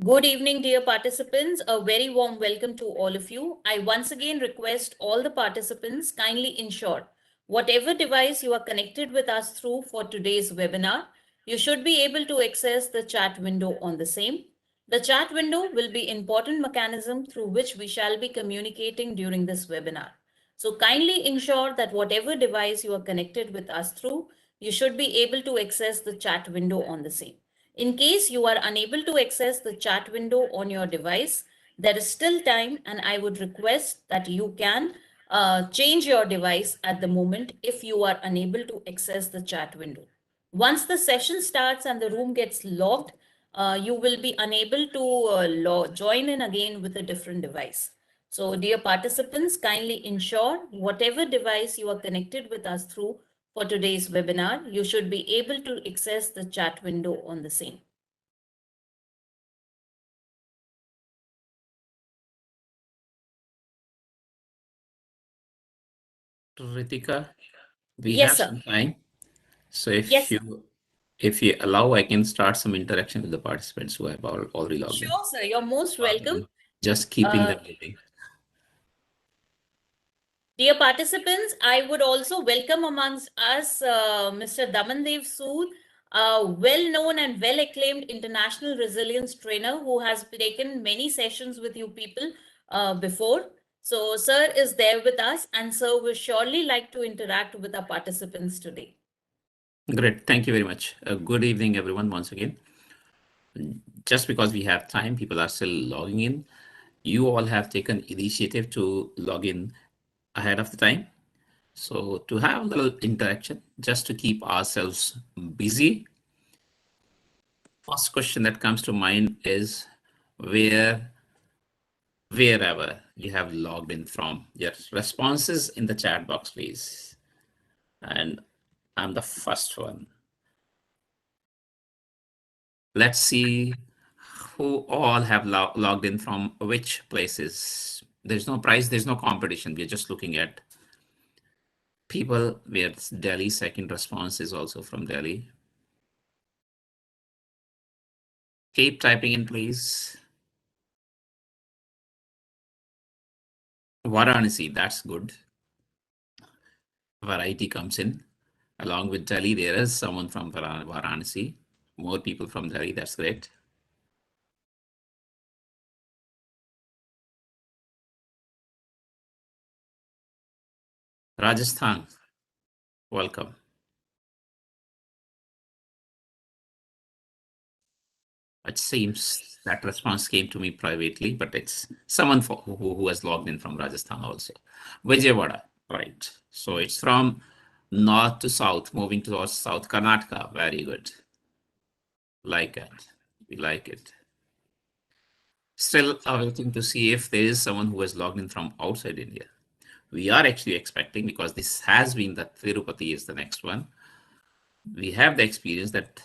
Good evening, dear participants. A very warm welcome to all of you. I once again request all the participants kindly ensure whatever device you are connected with us through for today's webinar, you should be able to access the chat window on the same. The chat window will be an important mechanism through which we shall be communicating during this webinar. So kindly ensure that whatever device you are connected with us through, you should be able to access the chat window on the same. In case you are unable to access the chat window on your device, there is still time, and I would request that you can change your device at the moment if you are unable to access the chat window. Once the session starts and the room gets logged, you will be unable to join in again with a different device. So, dear participants, kindly ensure whatever device you are connected with us through for today's webinar, you should be able to access the chat window on the same. Ritika, we Yes, have sir. some time. So Yes, sir. if you allow, I can start some interaction with the participants who have already logged in, Sure, sir. You're most rather welcome. than just keeping Uh, them waiting. Dear participants, I would also welcome amongst us Mr. Damandev Sood, a well-known and well-acclaimed international resilience trainer who has taken many sessions with you people before. So, sir is there with us, and sir will surely like to interact with our participants today. Great, thank you very much. Good evening, everyone, once again. Just because we have time, people are still logging in. You all have taken initiative to log in ahead of the time. So to have a little interaction, just to keep ourselves busy, first question that comes to mind is where wherever you have logged in from. Yes, responses in the chat box, please. And I'm the first one. Let's see who all have logged in from which places. There's no prize, there's no competition. We're just looking at people where Delhi. Second response is also from Delhi. Keep typing in, please. Varanasi, that's good. Variety comes in. Along with Delhi, there is someone from Varanasi. More people from Delhi, that's great. Rajasthan, welcome. It seems that response came to me privately, but it's someone who has logged in from Rajasthan also. Vijayawada, right. So it's from north to south, moving towards South Karnataka. Very good. Like it. We like it. Still awaiting to see if there is someone who has logged in from outside India. We are actually expecting, because this has been that Tirupati is the next one. We have the experience that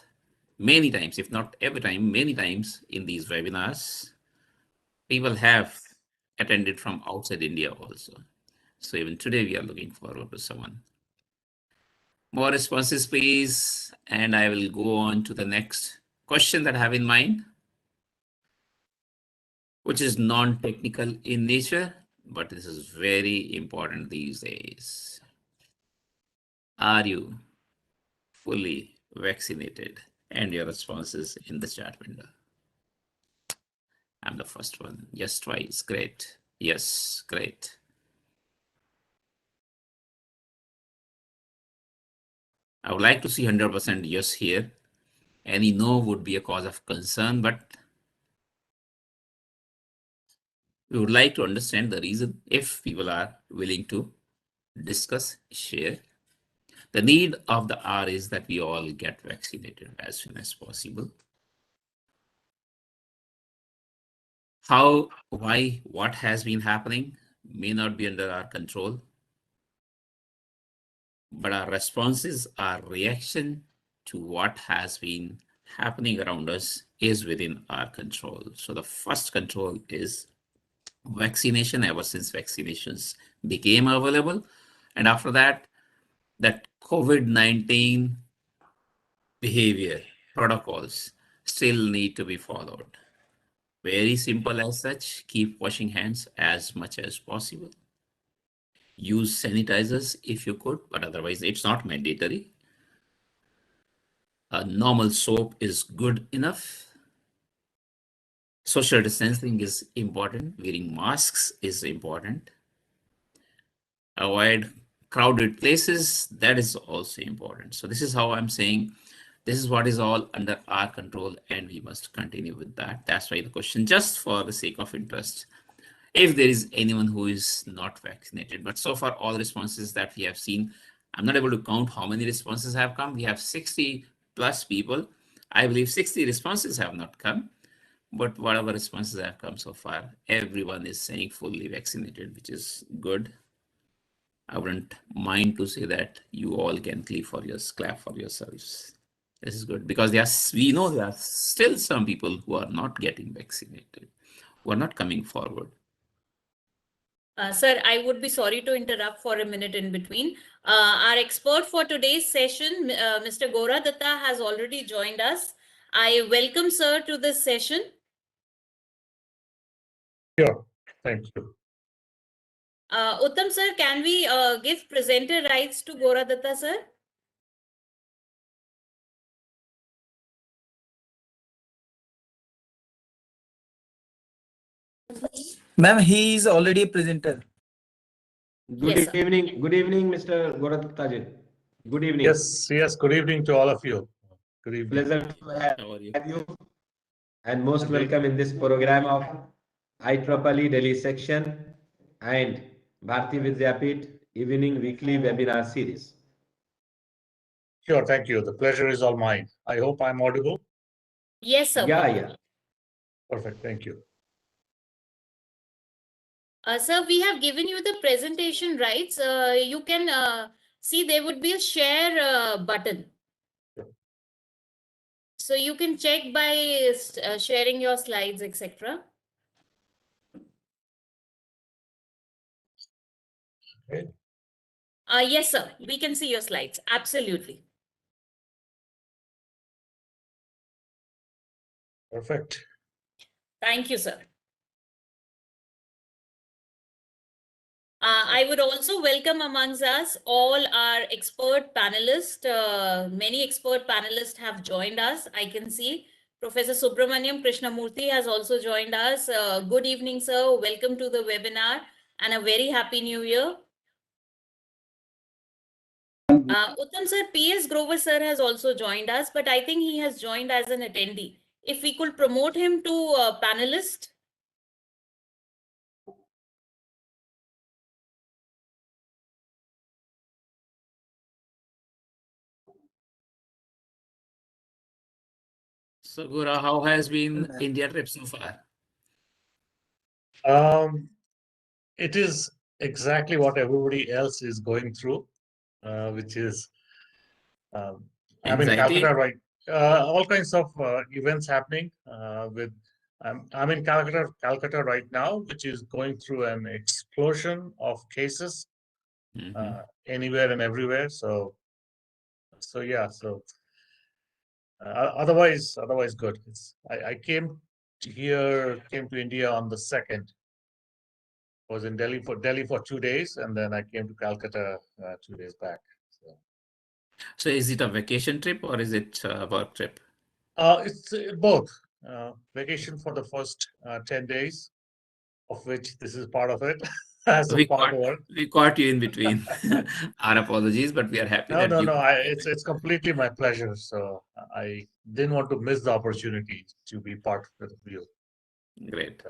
many times, if not every time, many times in these webinars, people have attended from outside India also. So even today, we are looking forward to someone. More responses, please. And I will go on to the next question that I have in mind, which is non-technical in nature, but this is very important these days. Are you fully vaccinated? And your responses in the chat window. I'm the first one. Yes, twice. Great. Yes, great. I would like to see 100% yes here. Any no would be a cause of concern, but we would like to understand the reason if people are willing to discuss, share. The need of the hour is that we all get vaccinated as soon as possible. How, why, what has been happening may not be under our control, but our responses, our reaction to what has been happening around us is within our control. So the first control is vaccination. Ever since vaccinations became available, and after that, that COVID-19 behavior protocols still need to be followed. Very simple as such. Keep washing hands as much as possible. Use sanitizers if you could, but otherwise it's not mandatory. A normal soap is good enough. Social distancing is important. Wearing masks is important. Avoid crowded places. That is also important. So this is how I'm saying this is what is all under our control, and we must continue with that. That's why the question, just for the sake of interest, if there is anyone who is not vaccinated. But so far, all responses that we have seen, I'm not able to count how many responses have come. We have 60 plus people. I believe 60 responses have not come, but whatever responses have come so far, everyone is saying fully vaccinated, which is good. I wouldn't mind to say that you all can clap for yourselves. This is good because we know there are still some people who are not getting vaccinated, who are not coming forward. Sir, I would be sorry to interrupt for a minute in between. Our expert for today's session, Mr. Gora Datta, has already joined us. I welcome sir to this session. Sure. Thank you. Uttam sir, can we give presenter rights to Gora Datta sir? Ma'am, he is already a presenter. Yes, sir. Good evening, Mr. Gorattaji. Good evening. Yes. Good evening to all of you. Good evening. Pleasure to How are you? have you, and most welcome in this program of IEEE Delhi section and Bharati Vidyapit Evening Weekly Webinar Series. Sure, thank you. The pleasure is all mine. I hope I'm audible. Yes, sir. Yeah. Perfect. Thank you. Sir, we have given you the presentation rights. You can see there would be a share button. Sure. So you can check by sharing your slides, etc. Okay. Yes, sir. We can see your slides. Absolutely. Perfect. Thank you, sir. I would also welcome amongst us all our expert panelists. Many expert panelists have joined us. I can see Professor Subramaniam Krishnamurthy has also joined us. Good evening, sir. Welcome to the webinar and a very happy new year. Uttam sir, P.S. Grover sir has also joined us, but I think he has joined as an attendee. If we could promote him to panelist. So, Gura, how has been India trip so far? It is exactly what everybody else is going through, which is I'm in Anxiety? Calcutta, right? All kinds of events happening. I'm in Calcutta right now, which is going through an explosion of cases anywhere and everywhere. So yeah. So otherwise good. I came to India on the 2nd. Was in Delhi for 2 days, and then I came to Calcutta 2 days back. So is it a vacation trip or is it a work trip? It's both. Vacation for the first 10 days, of which this is part of it, as a part work. We caught you in between. Our apologies, but we are happy No, that you. it's completely my pleasure. So I didn't want to miss the opportunity to be part of the view. Great.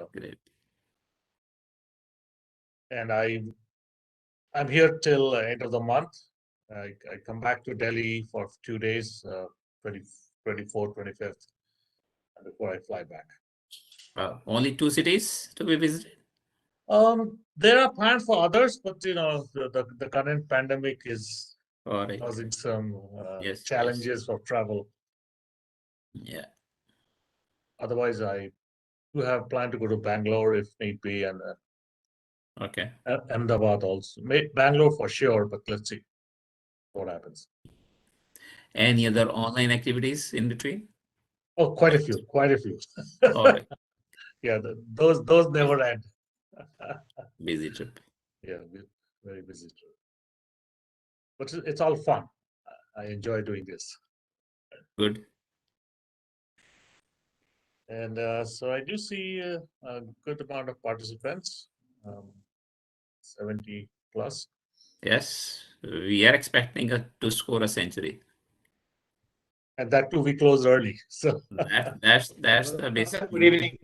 And I'm here till end of the month. I come back to Delhi for 2 days, 24th, 25th, before I fly back. Only 2 cities to be visited? There are plans for others, but the current pandemic is Correct. causing some Yes. challenges for travel. Yeah. Otherwise, I do have plan to go to Bangalore if need be, and Okay. Ahmedabad also. Bangalore for sure, but let's see what happens. Any other online activities in between? Oh, quite a few. All right. Yeah, those never end. Busy trip. Yeah, very busy. But it's all fun. I enjoy doing this. Good. And so I do see a good amount of participants, 70 plus. Yes, we are expecting to score a century. And that too, we closed early. So That's the basic. Good evening.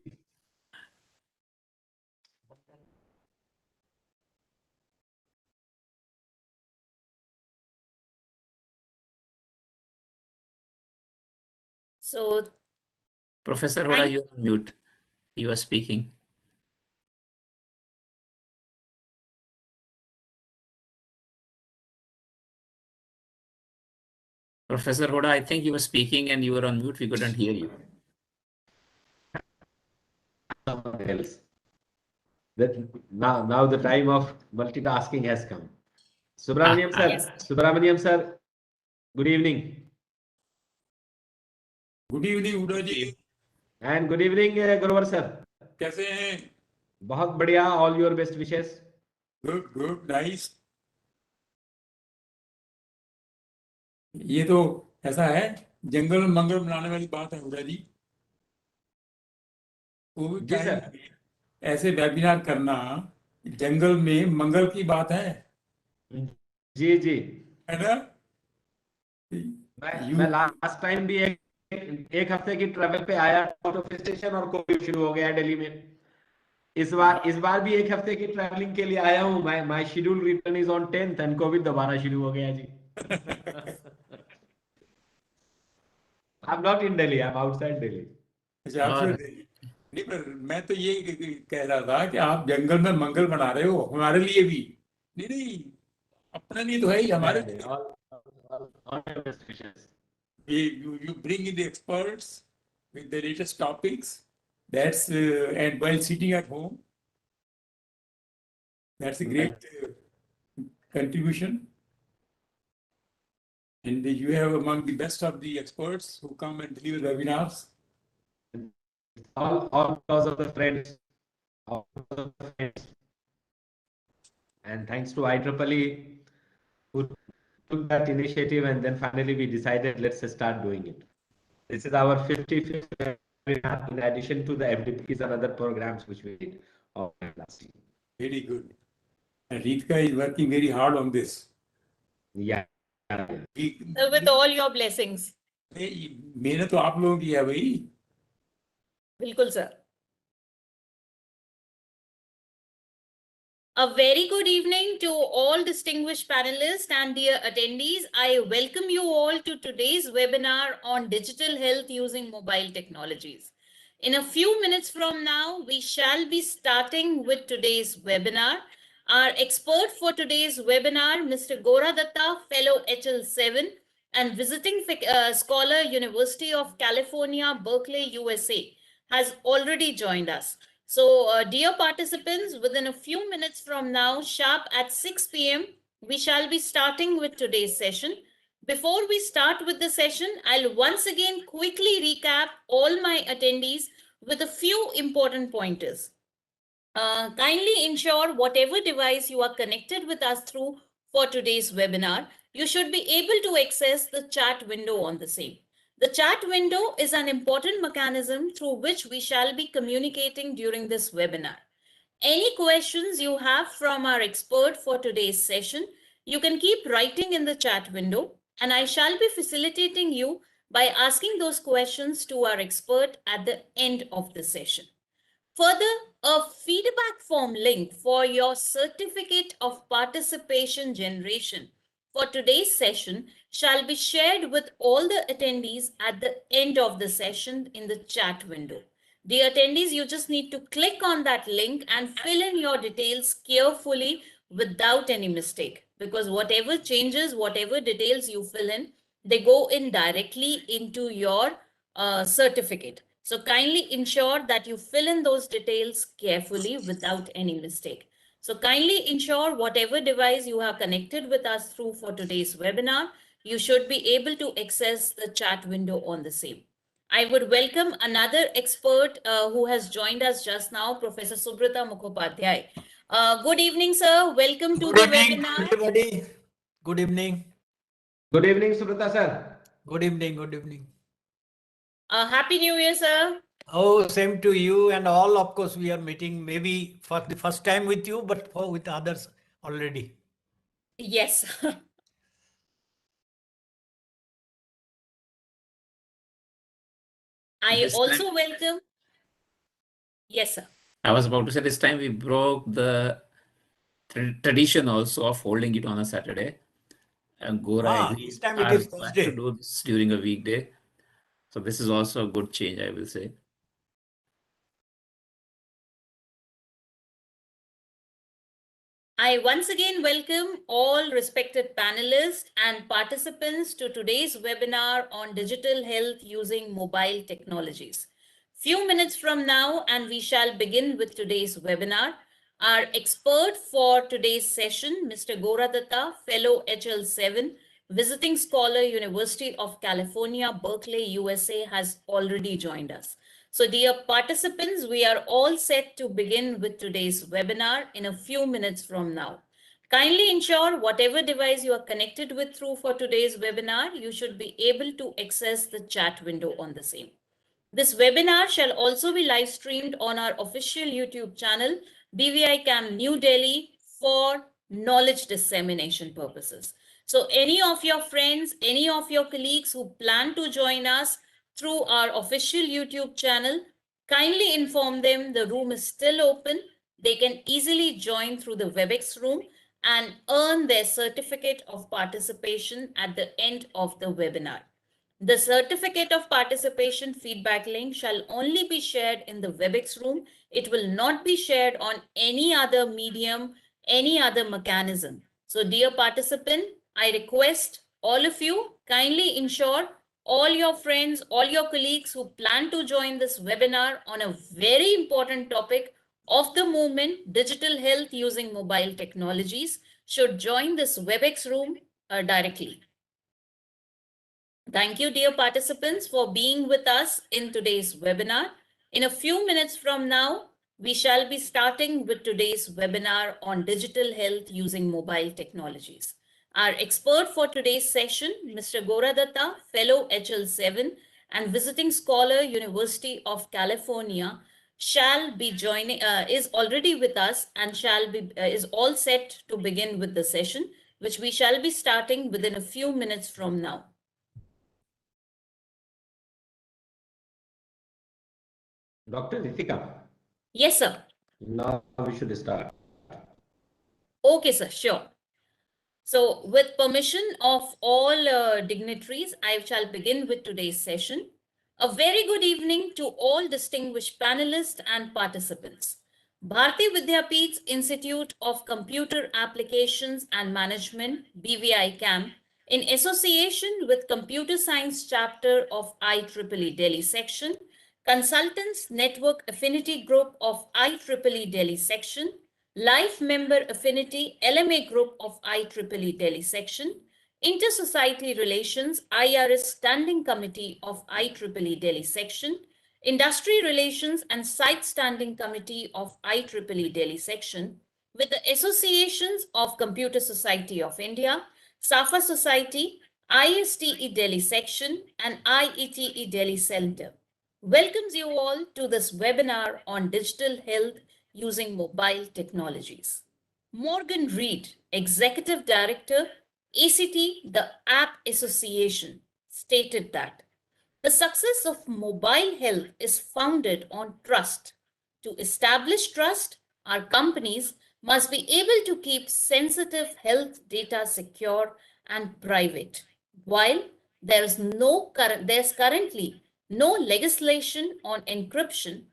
So Professor Hoda, you're on mute. You are speaking. Professor Hoda, I think you were speaking and you were on mute. We couldn't hear you. Someone else. That now the time of multitasking has come. Subramaniam sir, Yes. Subramaniam sir, good evening. Good evening Uda ji And good evening, Grover sir. कैसे हैं बहुत बढ़िया, all your best wishes. Good good nice ये तो ऐसा है जंगल में मंगल बनाने वाली बात है उडा जी वो जी सर. ऐसे वेबिनार करना जंगल में मंगल की बात है जी ना मैं लास्ट टाइम भी एक हफ्ते की ट्रैवल पे आया आउट ऑफ स्टेशन और कोविड शुरू हो गया दिल्ली में. इस बार भी एक हफ्ते की ट्रैवलिंग के लिए आया हूँ. My schedule return is on 10th and covid दोबारा शुरू हो गया जी. I am not in Delhi, I am outside Delhi. अच्छा आप नहीं पर मैं तो ये कह रहा था कि आप जंगल में मंगल बना रहे हो हमारे लिए भी नहीं अपने लिए तो है ही हमारे you bring in the experts with the latest topics that's and while sitting at home that's a great contribution and you have among the best of the experts who come and deliver webinars all because of the friends, and thanks to IEEE who took that initiative, and then finally we decided let's start doing it. This is our 55th webinar in addition to the FDPs and other programs which we did last year. very good and Ritika is working very hard on this Yeah. So with all your blessings. मेहनत तो आप लोगों की है भाई बिल्कुल sir. A very good evening to all distinguished panelists and dear attendees. I welcome you all to today's webinar on digital health using mobile technologies. In a few minutes from now, we shall be starting with today's webinar. Our expert for today's webinar, Mr. Gora Datta, Fellow HL7 and visiting scholar, University of California, Berkeley, USA, has already joined us. So, dear participants, within a few minutes from now, sharp at 6 p.m., we shall be starting with today's session. Before we start with the session, I'll once again quickly recap all my attendees with a few important pointers. Kindly ensure whatever device you are connected with us through for today's webinar, you should be able to access the chat window on the same. The chat window is an important mechanism through which we shall be communicating during this webinar. Any questions you have from our expert for today's session, you can keep writing in the chat window, and I shall be facilitating you by asking those questions to our expert at the end of the session. Further, a feedback form link for your certificate of participation generation for today's session shall be shared with all the attendees at the end of the session in the chat window. Dear attendees, you just need to click on that link and fill in your details carefully without any mistake, because whatever changes, whatever details you fill in, they go in directly into your certificate. So kindly ensure that you fill in those details carefully without any mistake. So kindly ensure whatever device you are connected with us through for today's webinar, you should be able to access the chat window on the same. I would welcome another expert who has joined us just now, Professor Subrata Mukhopadh. Good evening, sir. Welcome to Good the evening, webinar. everybody. Good evening. Good evening, Subrata sir. Good evening. Good evening. Happy New Year, sir. Oh, same to you and all. Of course, we are meeting maybe for the first time with you, but with others already. Yes. I This also time, welcome. Yes, sir. I was about to say this time we broke the tradition also of holding it on a Saturday. And Gora This time it are is glad to Thursday. do this during a weekday. So this is also a good change, I will say. I once again welcome all respected panelists and participants to today's webinar on digital health using mobile technologies. Few minutes from now, and we shall begin with today's webinar. Our expert for today's session, Mr. Gora Datta, Fellow HL7, Visiting Scholar, University of California, Berkeley, USA, has already joined us. So dear participants, we are all set to begin with today's webinar in a few minutes from now. Kindly ensure whatever device you are connected with through for today's webinar, you should be able to access the chat window on the same. This webinar shall also be live streamed on our official YouTube channel, BVI Cam New Delhi, for knowledge dissemination purposes. So any of your friends, any of your colleagues who plan to join us through our official YouTube channel, kindly inform them the room is still open. They can easily join through the WebEx room and earn their certificate of participation at the end of the webinar. The certificate of participation feedback link shall only be shared in the WebEx room. It will not be shared on any other medium, any other mechanism. So dear participant, I request all of you kindly ensure all your friends, all your colleagues who plan to join this webinar on a very important topic of the moment, digital health using mobile technologies, should join this WebEx room directly. Thank you, dear participants, for being with us in today's webinar. In a few minutes from now, we shall be starting with today's webinar on digital health using mobile technologies. Our expert for today's session, Mr. Gora Datta, Fellow HL7 and Visiting Scholar, University of California, shall be joining, is already with us and is all set to begin with the session, which we shall be starting within a few minutes from now. Dr. Ritika. Yes, sir. Now we should start. Okay, sir, sure. So with permission of all dignitaries, I shall begin with today's session. A very good evening to all distinguished panelists and participants. Bharati Vidyapeeth's Institute of Computer Applications and Management, BVI CAM, in association with Computer Science Chapter of IEEE Delhi Section, Consultants Network Affinity Group of IEEE Delhi Section, Life Member Affinity LMA Group of IEEE Delhi Section, Inter-Society Relations IRS Standing Committee of IEEE Delhi Section, Industry Relations and Site Standing Committee of IEEE Delhi Section, with the Associations of Computer Society of India, SAFA Society, ISTE Delhi Section, and IETE Delhi Center, welcomes you all to this webinar on digital health using mobile technologies. Morgan Reed, Executive Director, ACT, the App Association, stated that the success of mobile health is founded on trust. To establish trust, our companies must be able to keep sensitive health data secure and private. While there's currently no legislation on encryption,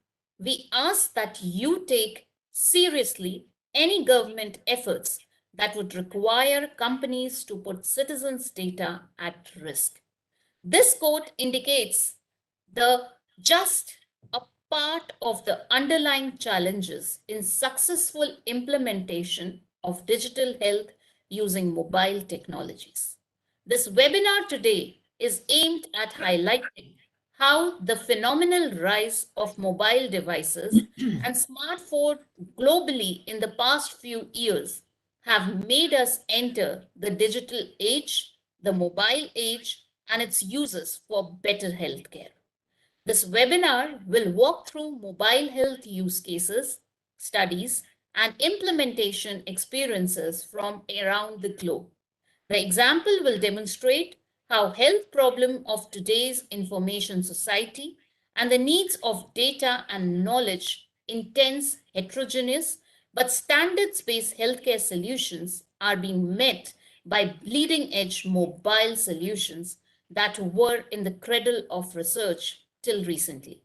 we ask that you take seriously any government efforts that would require companies to put citizens' data at risk. This quote indicates the just a part of the underlying challenges in successful implementation of digital health using mobile technologies. This webinar today is aimed at highlighting how the phenomenal rise of mobile devices and smartphones globally in the past few years have made us enter the digital age, the mobile age, and its uses for better healthcare. This webinar will walk through mobile health use cases, studies, and implementation experiences from around the globe. The example will demonstrate how health problem of today's information society and the needs of data and knowledge intense, heterogeneous, but standards-based healthcare solutions are being met by bleeding-edge mobile solutions that were in the cradle of research till recently.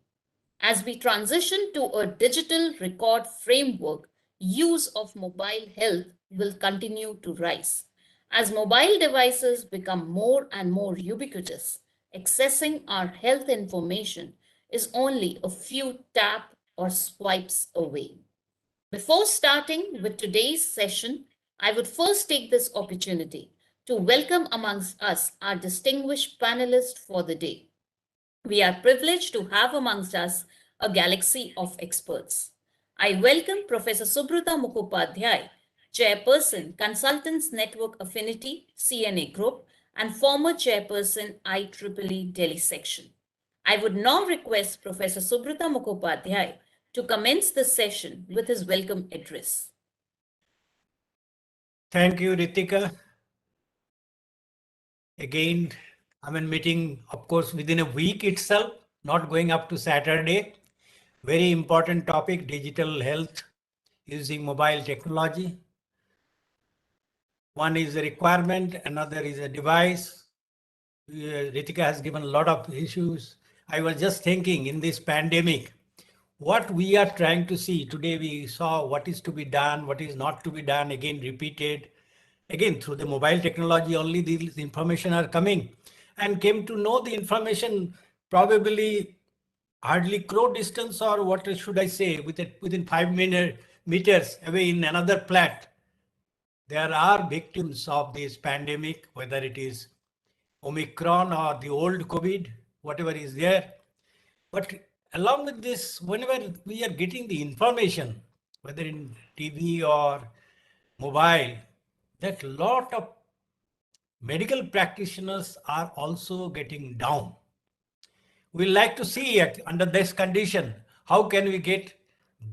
As we transition to a digital record framework, use of mobile health will continue to rise. As mobile devices become more and more ubiquitous, accessing our health information is only a few tap or swipes away. Before starting with today's session, I would first take this opportunity to welcome amongst us our distinguished panelists for the day. We are privileged to have amongst us a galaxy of experts. I welcome Professor Subrata Mukhopadhyay, Chairperson, Consultants Network Affinity, CNA Group, and former Chairperson, IEEE Delhi Section. I would now request Professor Subrata Mukhopadhyay to commence the session with his welcome address. Thank you, Ritika. Again, I'm in meeting, of course, within a week itself, not going up to Saturday. Very important topic, digital health using mobile technology. One is a requirement, another is a device. Ritika has given a lot of issues. I was just thinking in this pandemic, what we are trying to see today, we saw what is to be done, what is not to be done, again repeated. Again, through the mobile technology, only these information are coming, and came to know the information probably hardly crow distance, or what should I say, within 5 meters away in another plat. There are victims of this pandemic, whether it is Omicron or the old COVID, whatever is there. But along with this, whenever we are getting the information, whether in TV or mobile, that lot of medical practitioners are also getting down. We like to see it under this condition, how can we get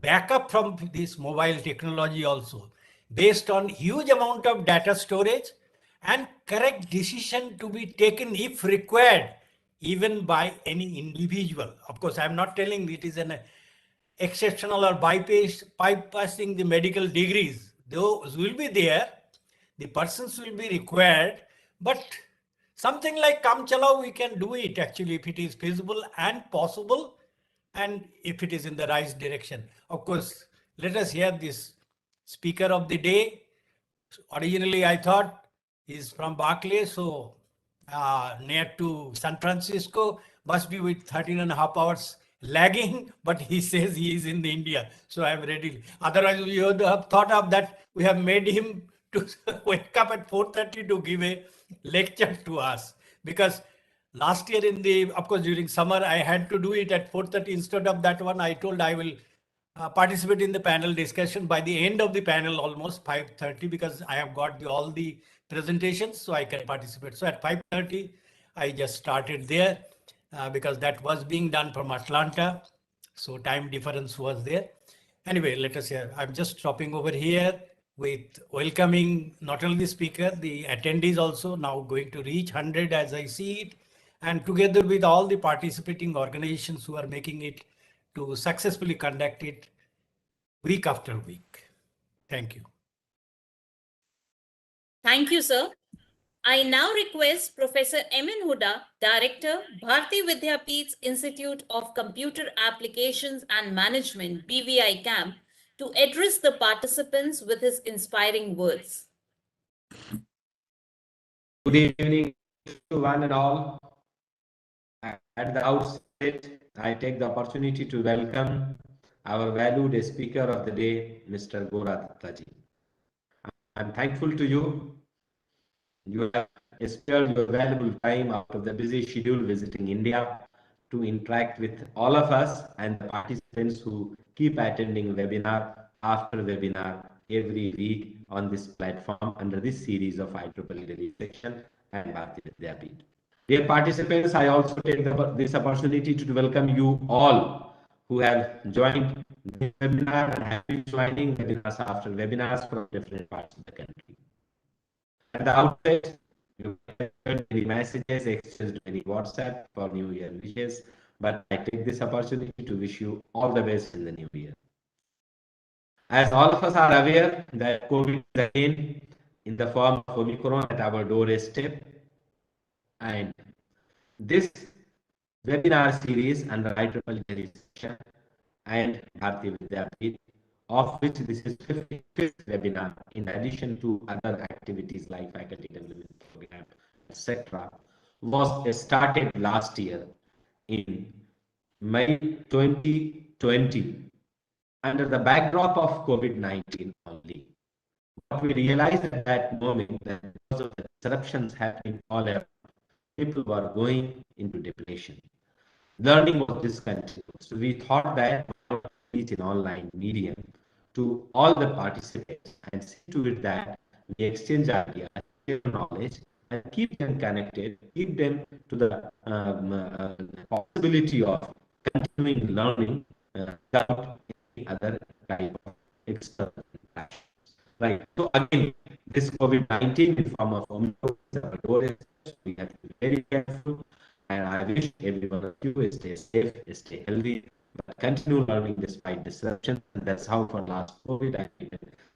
backup from this mobile technology also, based on huge amount of data storage and correct decision to be taken if required, even by any individual. Of course, I'm not telling it is an exceptional or bypassing the medical degrees. Those will be there, the persons will be required, but something like Kam Chalao, we can do it actually if it is feasible and possible, and if it is in the right direction. Of course, let us hear this speaker of the day. Originally, I thought he's from Berkeley, so near to San Francisco, must be with 13.5 hours lagging, but he says he is in India. So I'm ready. Otherwise, we would have thought of that. We have made him to wake up at 4:30 to give a lecture to us, because last year of course, during summer, I had to do it at 4:30. Instead of that one, I told I will participate in the panel discussion by the end of the panel, almost 5:30, because I have got all the presentations, so I can participate. So at 5:30, I just started there because that was being done from Atlanta. So time difference was there. Anyway, let us hear. I'm just stopping over here with welcoming not only the speaker, the attendees also now going to reach 100 as I see it, and together with all the participating organizations who are making it to successfully conduct it week after week. Thank you. Thank you, sir. I now request Professor Emin Huda, Director, Bharati Vidyapeeth's Institute of Computer Applications and Management, BVI CAM, to address the participants with his inspiring words. Good evening to one and all. At the outset, I take the opportunity to welcome our valued speaker of the day, Mr. Gora Dattaji. I'm thankful to you. You have spared your valuable time out of the busy schedule visiting India to interact with all of us and the participants who keep attending webinar after webinar every week on this platform under this series of IEEE release section and Bharati Vidyapeeth. Dear participants, I also take this opportunity to welcome you all who have joined this webinar and have been joining webinars after webinars from different parts of the country. At the outset, you have many messages, exchanged many WhatsApp for New Year wishes, but I take this opportunity to wish you all the best in the new year. As all of us are aware that COVID is again in the form of Omicron at our doorstep, and this webinar series under IEEE section and Bharati Vidyapeeth, of which this is 55th webinar, in addition to other activities like faculty development program, etc., was started last year in May 2020 under the backdrop of COVID-19 only. What we realized at that moment that because of the disruptions happening all around, people were going into depression. Learning was discontinued. So we thought that reach an online medium to all the participants and see to it that we exchange ideas, share knowledge, and keep them connected, keep them to the possibility of continuing learning without any other type of external impact. Right. So again, this COVID-19 in form of Omicron, we have to be very careful. And I wish every one of you stay safe, stay healthy, but continue learning despite disruption. And that's how for last COVID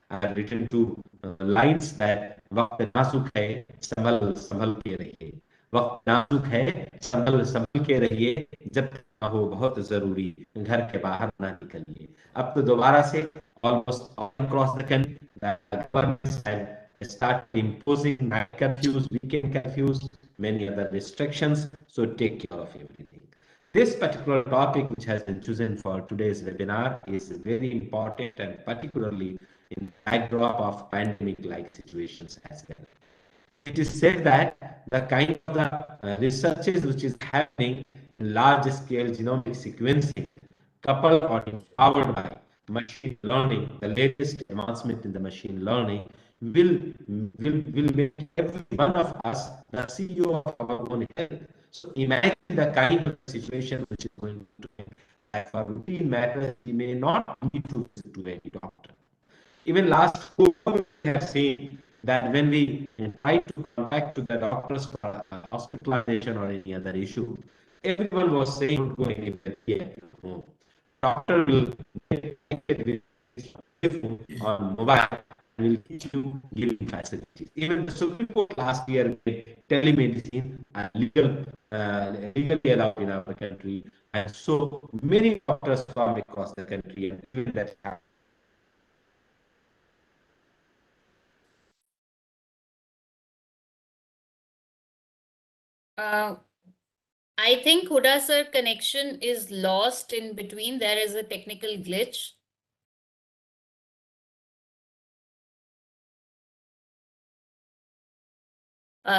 I have written two lines that वक्त नाजुक है संभल संभल के रहिए, वक्त नाजुक है संभल संभल के रहिए, जब तक ना हो बहुत जरूरी घर के बाहर ना निकलिए. अब तो दोबारा से almost all across the country the governments have started imposing night curfews, weekend curfews, many other restrictions. So take care of everything. This particular topic which has been chosen for today's webinar is very important, and particularly in the backdrop of pandemic-like situations as well. It is said that the kind of the researches which is happening in large-scale genomic sequencing, coupled or empowered by machine learning, the latest advancement in the machine learning, will make every one of us the CEO of our own health. So imagine the kind of situation which is going to be that for routine matters, we may not need to visit to any doctor. Even last COVID, we have seen that when we try to contact to the doctors for hospitalization or any other issue, everyone was saying, go anywhere, be at your home. Doctor will get connected with on mobile, will teach you giving facilities. Even the Supreme Court last year made telemedicine legally allowed in our country, and so many doctors from across the country and given that. I think Huda sir connection is lost in between. There is a technical glitch.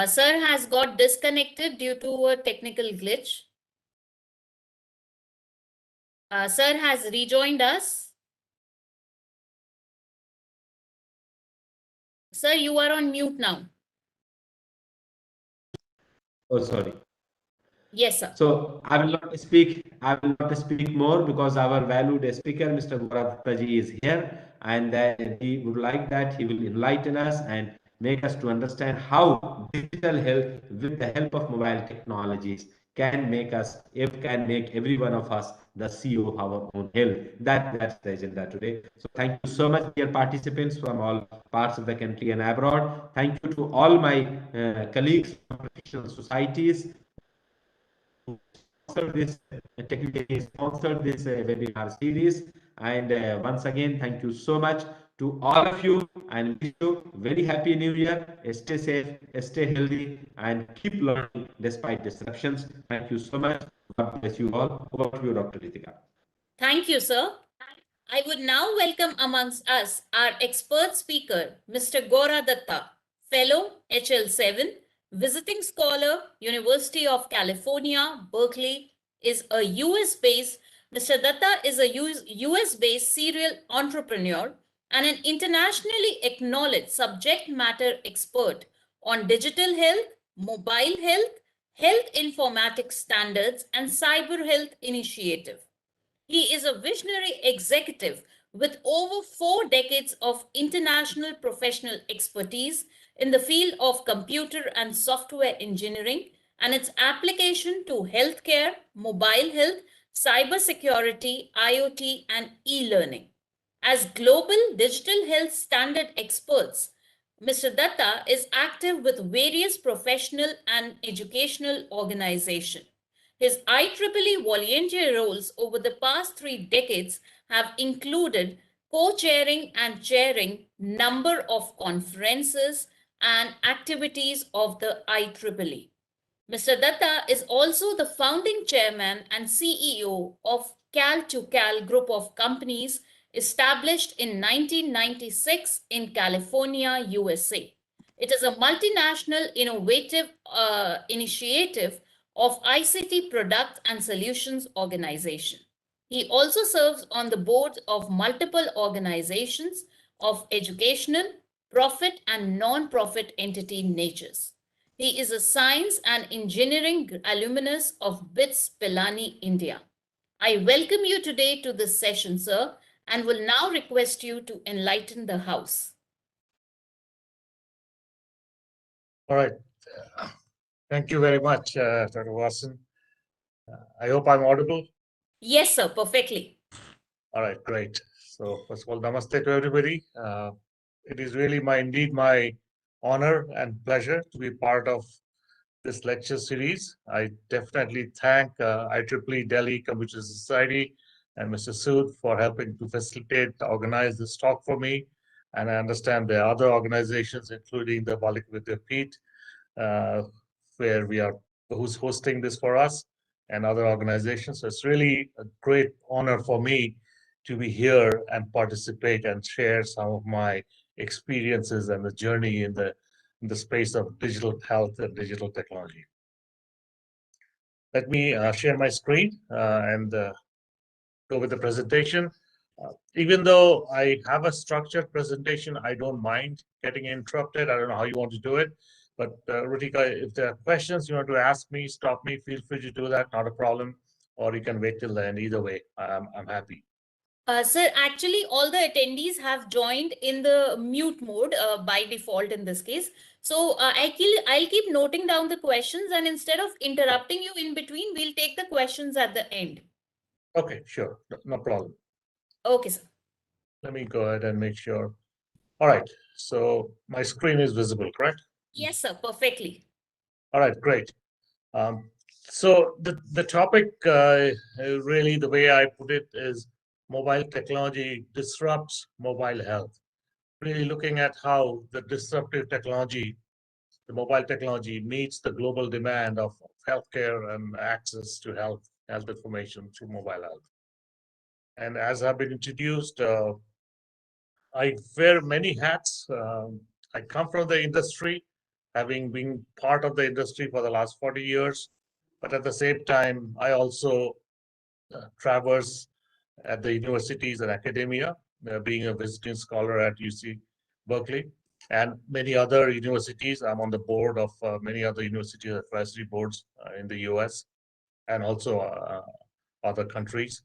Sir has got disconnected due to a technical glitch. Sir has rejoined us. Sir, you are on mute now. Oh, sorry. Yes, sir. So I will not speak. I will not speak more because our valued speaker, Mr. Subrata ji, is here, and that he would like that he will enlighten us and make us to understand how digital health, with the help of mobile technologies, can make every one of us the CEO of our own health. That's the agenda today. So thank you so much, dear participants from all parts of the country and abroad. Thank you to all my colleagues from professional societies this technically sponsored this webinar series, and once again thank you so much to all of you, and wish you very happy new year. Stay safe, stay healthy, and keep learning despite disruptions. Thank you so much. God bless you all. Over to you, Dr. Ritika. Thank you, sir. I would now welcome amongst us our expert speaker, Mr. Gora Datta, Fellow HL7, Visiting Scholar, University of California, Berkeley, is a US-based, Mr. Datta is a US-based serial entrepreneur and an internationally acknowledged subject matter expert on digital health, mobile health, health informatics standards, and cyber health initiative. He is a visionary executive with over 4 decades of international professional expertise in the field of computer and software engineering and its application to healthcare, mobile health, cybersecurity, IoT, and e-learning. As global digital health standard experts, Mr. Datta is active with various professional and educational organizations. His IEEE volunteer roles over the past 3 decades have included co-chairing and chairing number of conferences and activities of the IEEE. Mr. Datta is also the founding chairman and CEO of Cal2Cal group of companies established in 1996 in California, USA. It is a multinational innovative initiative of ICT product and solutions organization. He also serves on the board of multiple organizations of educational, profit and non-profit entity natures. He is a science and engineering alumnus of BITS Pilani, India. I welcome you today to this session, sir, and will now request you to enlighten the House. All right. Thank you very much, Dr. Watson. I hope I'm audible. Yes, sir, perfectly. All right, great. So first of all, namaste to everybody. It is really indeed my honor and pleasure to be part of this lecture series. I definitely thank IEEE Delhi Computer Society and Mr. Sood for helping to facilitate, organize this talk for me. And I understand there are other organizations, including the Balik Vidyapeeth, where who's hosting this for us, and other organizations. So it's really a great honor for me to be here and participate and share some of my experiences and the journey in the space of digital health and digital technology. Let me share my screen and go with the presentation. Even though I have a structured presentation, I don't mind getting interrupted. I don't know how you want to do it. But Rutika, if there are questions you want to ask me, stop me, feel free to do that, not a problem. Or you can wait till the end. Either way, I'm happy. Sir, actually, all the attendees have joined in the mute mode by default in this case. So I'll keep noting down the questions, and instead of interrupting you in between, we'll take the questions at the end. Okay, sure. No problem. Okay, sir. Let me go ahead and make sure. All right. So my screen is visible, correct? Yes, sir. Perfectly. All right, great. So the topic, really, the way I put it is mobile technology disrupts mobile health. Really looking at how the disruptive technology, the mobile technology, meets the global demand of healthcare and access to health information through mobile health. And as I've been introduced, I wear many hats. I come from the industry, having been part of the industry for the last 40 years. But at the same time, I also traverse at the universities and academia, being a visiting scholar at UC Berkeley and many other universities. I'm on the board of many other university advisory boards in the US and also other countries.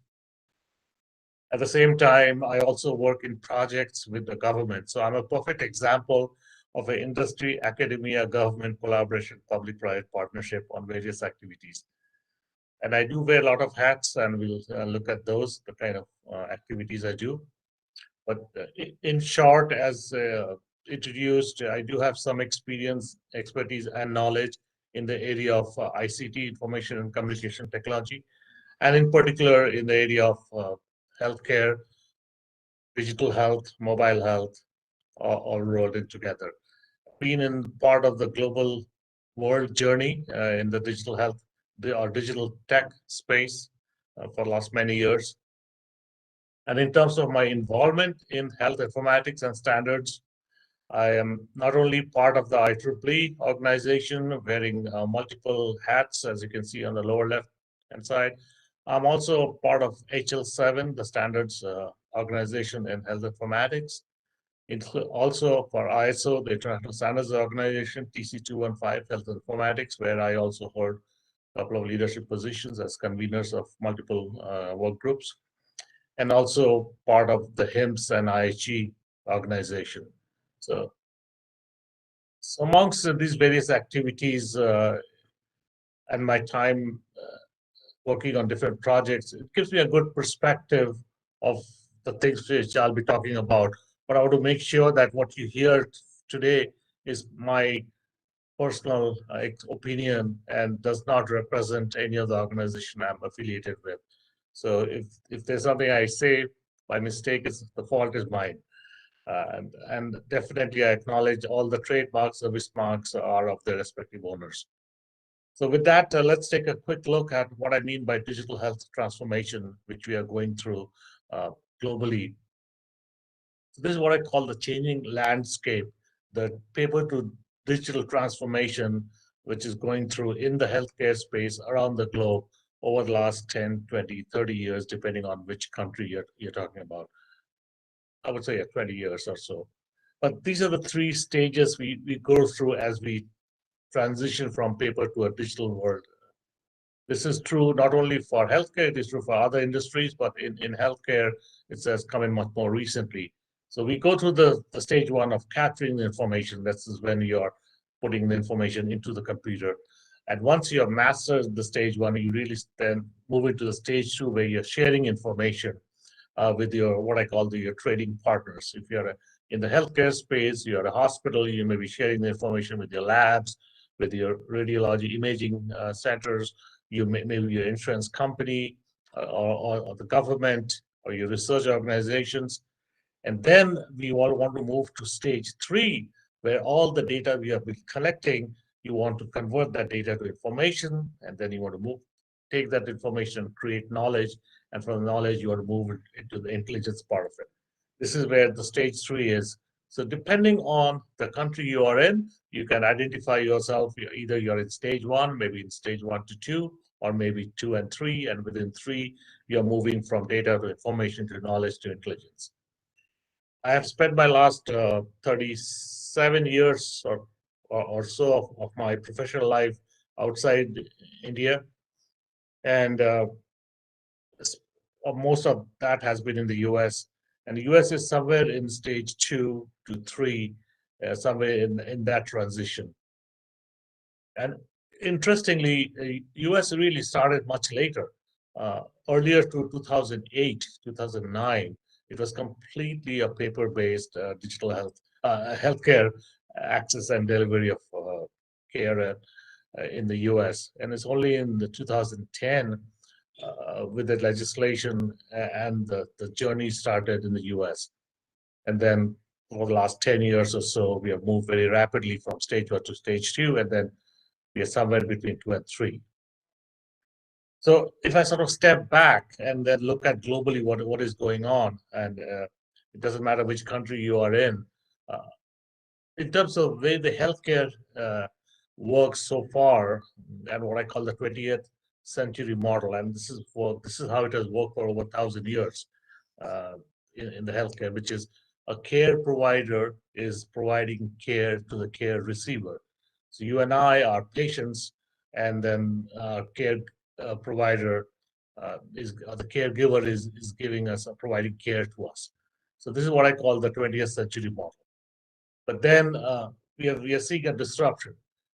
At the same time, I also work in projects with the government. So I'm a perfect example of an industry, academia, government collaboration, public-private partnership on various activities. And I do wear a lot of hats, and we'll look at those, the kind of activities I do. But in short, as introduced, I do have some experience, expertise, and knowledge in the area of ICT, information and communication technology, and in particular in the area of healthcare, digital health, mobile health, all rolled in together. Been in part of the global world journey in the digital health, or digital tech space for the last many years. And in terms of my involvement in health informatics and standards, I am not only part of the IEEE organization, wearing multiple hats, as you can see on the lower left side. I'm also part of HL7, the standards organization in health informatics. Also for ISO, the International Standards Organization, TC215 Health Informatics, where I also hold a couple of leadership positions as conveners of multiple work groups, and also part of the HIMSS and IHE organization. So amongst these various activities and my time working on different projects, it gives me a good perspective of the things which I'll be talking about. But I want to make sure that what you hear today is my personal opinion and does not represent any of the organization I'm affiliated with. So if there's something I say by mistake, the fault is mine. And definitely I acknowledge all the trademarks, service marks are of their respective owners. So with that, let's take a quick look at what I mean by digital health transformation, which we are going through globally. So this is what I call the changing landscape, the paper to digital transformation, which is going through in the healthcare space around the globe over the last 10, 20, 30 years, depending on which country you're talking about. I would say 20 years or so. But these are the three stages we go through as we transition from paper to a digital world. This is true not only for healthcare, it is true for other industries, but in healthcare, it has come in much more recently. So we go through the stage one of capturing the information. This is when you're putting the information into the computer. And once you have mastered the stage one, you really then move into the stage two, where you're sharing information with your, what I call your trading partners. If you're in the healthcare space, you're a hospital, you may be sharing the information with your labs, with your radiology imaging centers, maybe your insurance company or the government or your research organizations. And then we all want to move to stage three, where all the data we have been collecting, you want to convert that data to information, and then you want to take that information, create knowledge, and from the knowledge, you want to move it into the intelligence part of it. This is where the stage three is. So depending on the country you are in, you can identify yourself. Either you're in stage one, maybe in stage 1 to 2, or maybe 2 and 3. And within 3, you're moving from data to information to knowledge to intelligence. I have spent my last 37 years or so of my professional life outside India. And most of that has been in the US. And the US is somewhere in stage 2 to 3, somewhere in that transition. And interestingly, US really started much later. Earlier to 2008, 2009, it was completely a paper-based digital healthcare access and delivery of care in the US. And it's only in the 2010 with the legislation and the journey started in the US. And then over the last 10 years or so, we have moved very rapidly from stage 1 to stage 2, and then we are somewhere between 2 and 3. So if I sort of step back and then look at globally what is going on, and it doesn't matter which country you are in terms of way the healthcare works so far, and what I call the 20th century model, and this is how it has worked for over 1,000 years in the healthcare, which is a care provider is providing care to the care receiver. So you and I are patients, and then care provider the caregiver is giving us providing care to us. So this is what I call the 20th century model. But then we are seeing a disruption,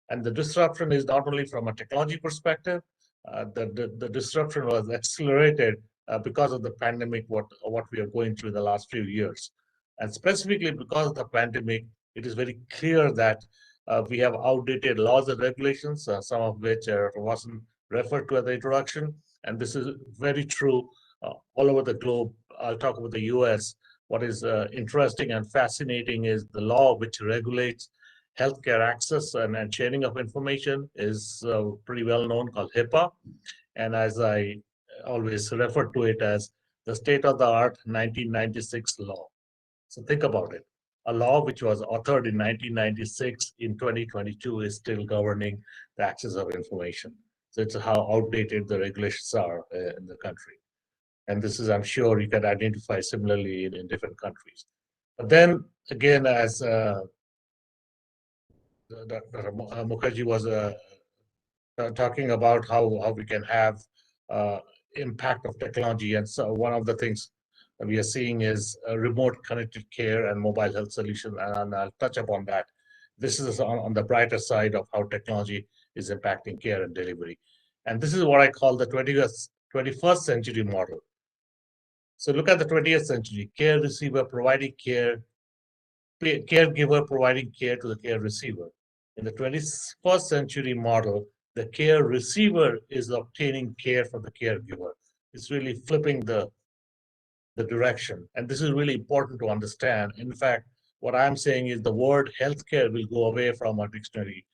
and the disruption is not only from a technology perspective. The disruption was accelerated because of the pandemic, what we are going through in the last few years. And specifically because of the pandemic, it is very clear that we have outdated laws and regulations, some of which wasn't referred to at the introduction. And this is very true all over the globe. I'll talk about the US. What is interesting and fascinating is the law which regulates healthcare access and sharing of information is pretty well known, called HIPAA. And as I always refer to it as the state-of-the-art 1996 law. So think about it. A law which was authored in 1996 in 2022 is still governing the access of information. So it's how outdated the regulations are in the country. And this is, I'm sure you can identify similarly in different countries. But then again, as Dr. Mukherjee was talking about how we can have impact of technology. And so one of the things that we are seeing is remote connected care and mobile health solutions. And I'll touch upon that. This is on the brighter side of how technology is impacting care and delivery. And this is what I call the 21st century model. So look at the 20th century, care receiver providing care, caregiver providing care to the care receiver. In the 21st century model, the care receiver is obtaining care from the caregiver. It's really flipping the direction. And this is really important to understand. In fact, what I'm saying is the word healthcare will go away from our dictionary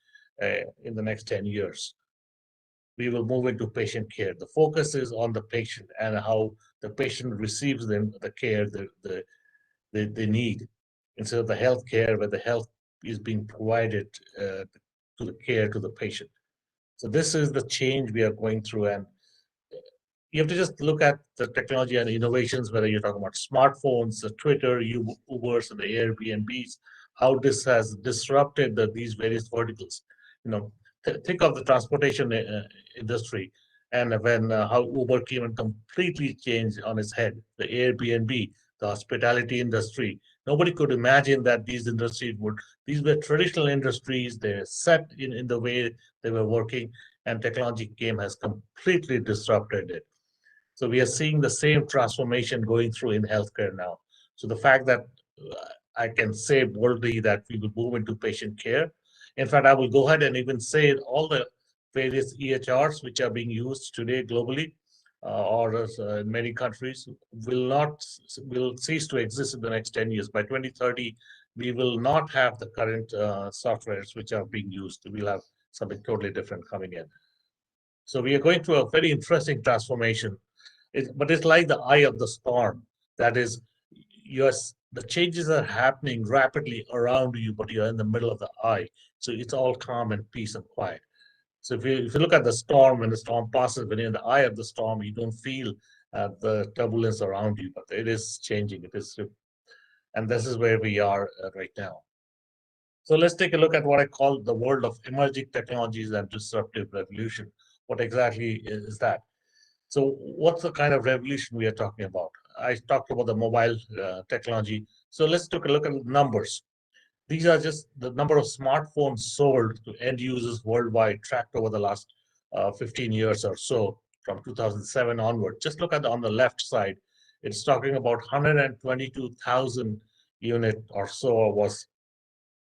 in the next 10 years. We will move into patient care. The focus is on the patient and how the patient receives the care they need, instead of the health care where the health is being provided to the care to the patient. So this is the change we are going through, and you have to just look at the technology and innovations, whether you're talking about smartphones, the Twitter, Ubers, and the Airbnbs, how this has disrupted these various verticals. You know, think of the transportation industry, and when how Uber came and completely changed on its head. The Airbnb, the hospitality industry. Nobody could imagine that these industries would. These were traditional industries. They're set in the way they were working, and technology came has completely disrupted it. So we are seeing the same transformation going through in healthcare now. So the fact that I can say boldly that we will move into patient care. In fact, I will go ahead and even say all the various EHRs which are being used today globally or in many countries will cease to exist in the next 10 years. By 2030, we will not have the current softwares which are being used. We'll have something totally different coming in. So we are going through a very interesting transformation. But it's like the eye of the storm. That is, the changes are happening rapidly around you, but you're in the middle of the eye. So it's all calm and peace and quiet. So if you look at the storm, when the storm passes, when you're in the eye of the storm, you don't feel the turbulence around you, but it is changing. And this is where we are right now. So let's take a look at what I call the world of emerging technologies and disruptive revolution. What exactly is that? So what's the kind of revolution we are talking about? I talked about the mobile technology. So let's take a look at the numbers. These are just the number of smartphones sold to end users worldwide, tracked over the last 15 years or so, from 2007 onward. Just look at on the left side. It's talking about 122,000 unit or so was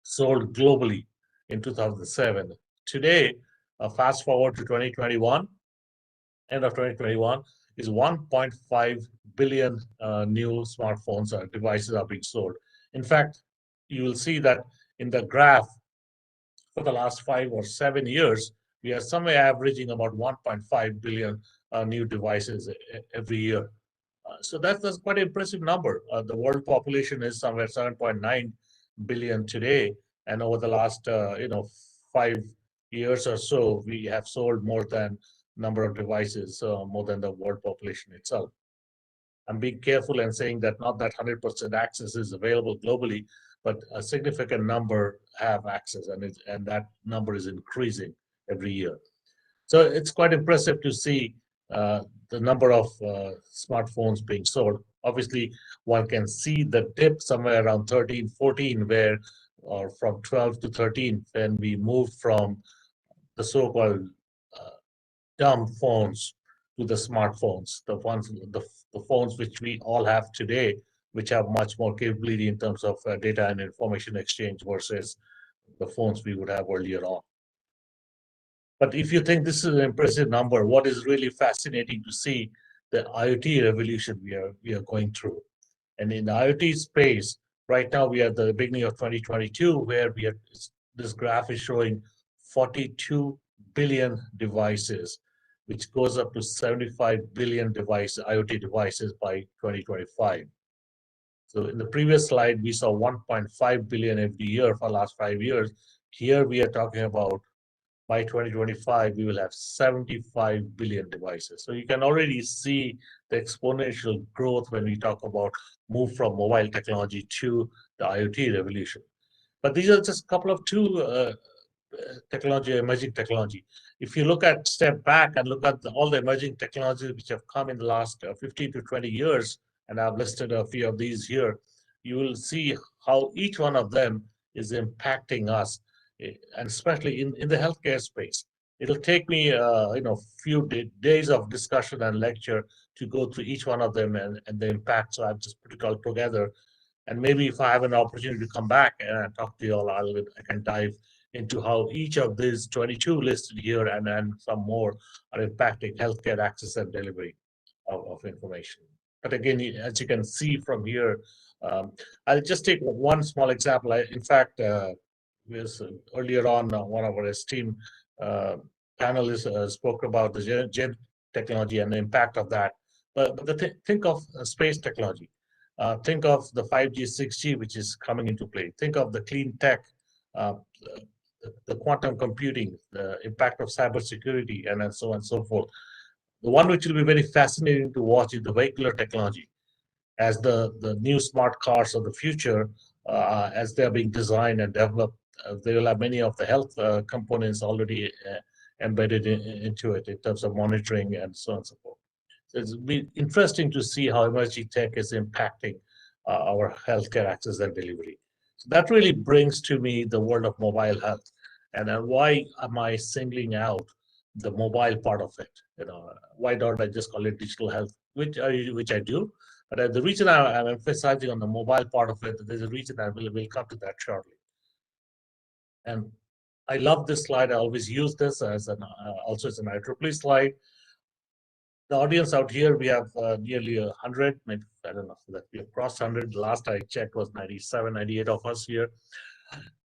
sold globally in 2007. Today, fast forward to 2021, end of 2021, is 1.5 billion new smartphones or devices are being sold. In fact, you will see that in the graph for the last 5 or 7 years, we are somewhere averaging about 1.5 billion new devices every year. So that's quite an impressive number. The world population is somewhere 7.9 billion today, and over the last 5 years or so, we have sold more than number of devices, more than the world population itself. I'm being careful and saying that not that 100% access is available globally, but a significant number have access, and that number is increasing every year. So it's quite impressive to see the number of smartphones being sold. Obviously, one can see the dip somewhere around 13, 14, or from 12 to 13, when we moved from the so-called dumb phones to the smartphones, the phones which we all have today, which have much more capability in terms of data and information exchange versus the phones we would have earlier on. But if you think this is an impressive number, what is really fascinating to see the IoT revolution we are going through. And in the IoT space, right now we are at the beginning of 2022, where this graph is showing 42 billion devices, which goes up to 75 billion IoT devices by 2025. So in the previous slide, we saw 1.5 billion every year for the last 5 years. Here we are talking about by 2025, we will have 75 billion devices. So you can already see the exponential growth when we talk about move from mobile technology to the IoT revolution. But these are just a couple of emerging technology. If you look at step back and look at all the emerging technologies which have come in the last 15 to 20 years, and I've listed a few of these here, you will see how each one of them is impacting us, and especially in the healthcare space. It'll take me, few days of discussion and lecture to go through each one of them and the impact. So I've just put it all together. And maybe if I have an opportunity to come back and talk to you all, I can dive into how each of these 22 listed here and some more are impacting healthcare access and delivery of information. But again, as you can see from here, I'll just take one small example. In fact, earlier on, one of our esteemed panelists spoke about the gene technology and the impact of that. But think of space technology. Think of the 5G, 6G, which is coming into play. Think of the clean tech, uh, the quantum computing, the impact of cybersecurity, and so on and so forth. The one which will be very fascinating to watch is the vehicular technology, as the new smart cars of the future, as they're being designed and developed. They will have many of the health components already embedded into it in terms of monitoring and so on and so forth. So it's been interesting to see how emerging tech is impacting our healthcare access and delivery. So that really brings to me the world of mobile health, and why am I singling out the mobile part of it? Why don't I just call it digital health, which I do? But the reason I'm emphasizing on the mobile part of it, there's a reason I will come to that shortly. And I love this slide. I always use this as also as an IEEE slide. The audience out here, we have nearly 100, maybe, I don't know, that we have crossed 100. Last I checked was 97, 98 of us here.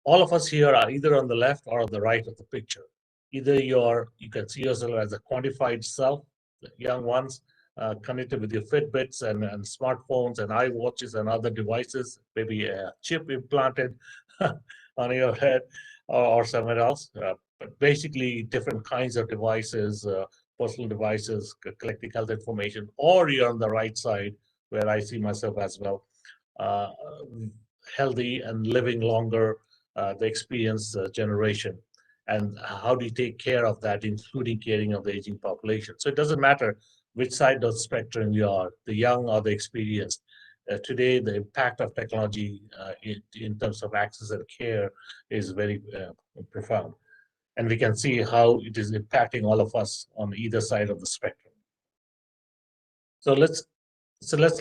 All of us here are either on the left or on the right of the picture. Either you can see yourself as a quantified self, the young ones, connected with your Fitbits and smartphones and iWatches and other devices, maybe a chip implanted on your head or somewhere else. But basically, different kinds of devices, personal devices, collecting health information, or you're on the right side, where I see myself as well, healthy and living longer, the experience generation. And how do you take care of that, including caring of the aging population? So it doesn't matter which side of the spectrum you are, the young or the experienced. Today, the impact of technology in terms of access and care is very profound. And we can see how it is impacting all of us on either side of the spectrum. So let's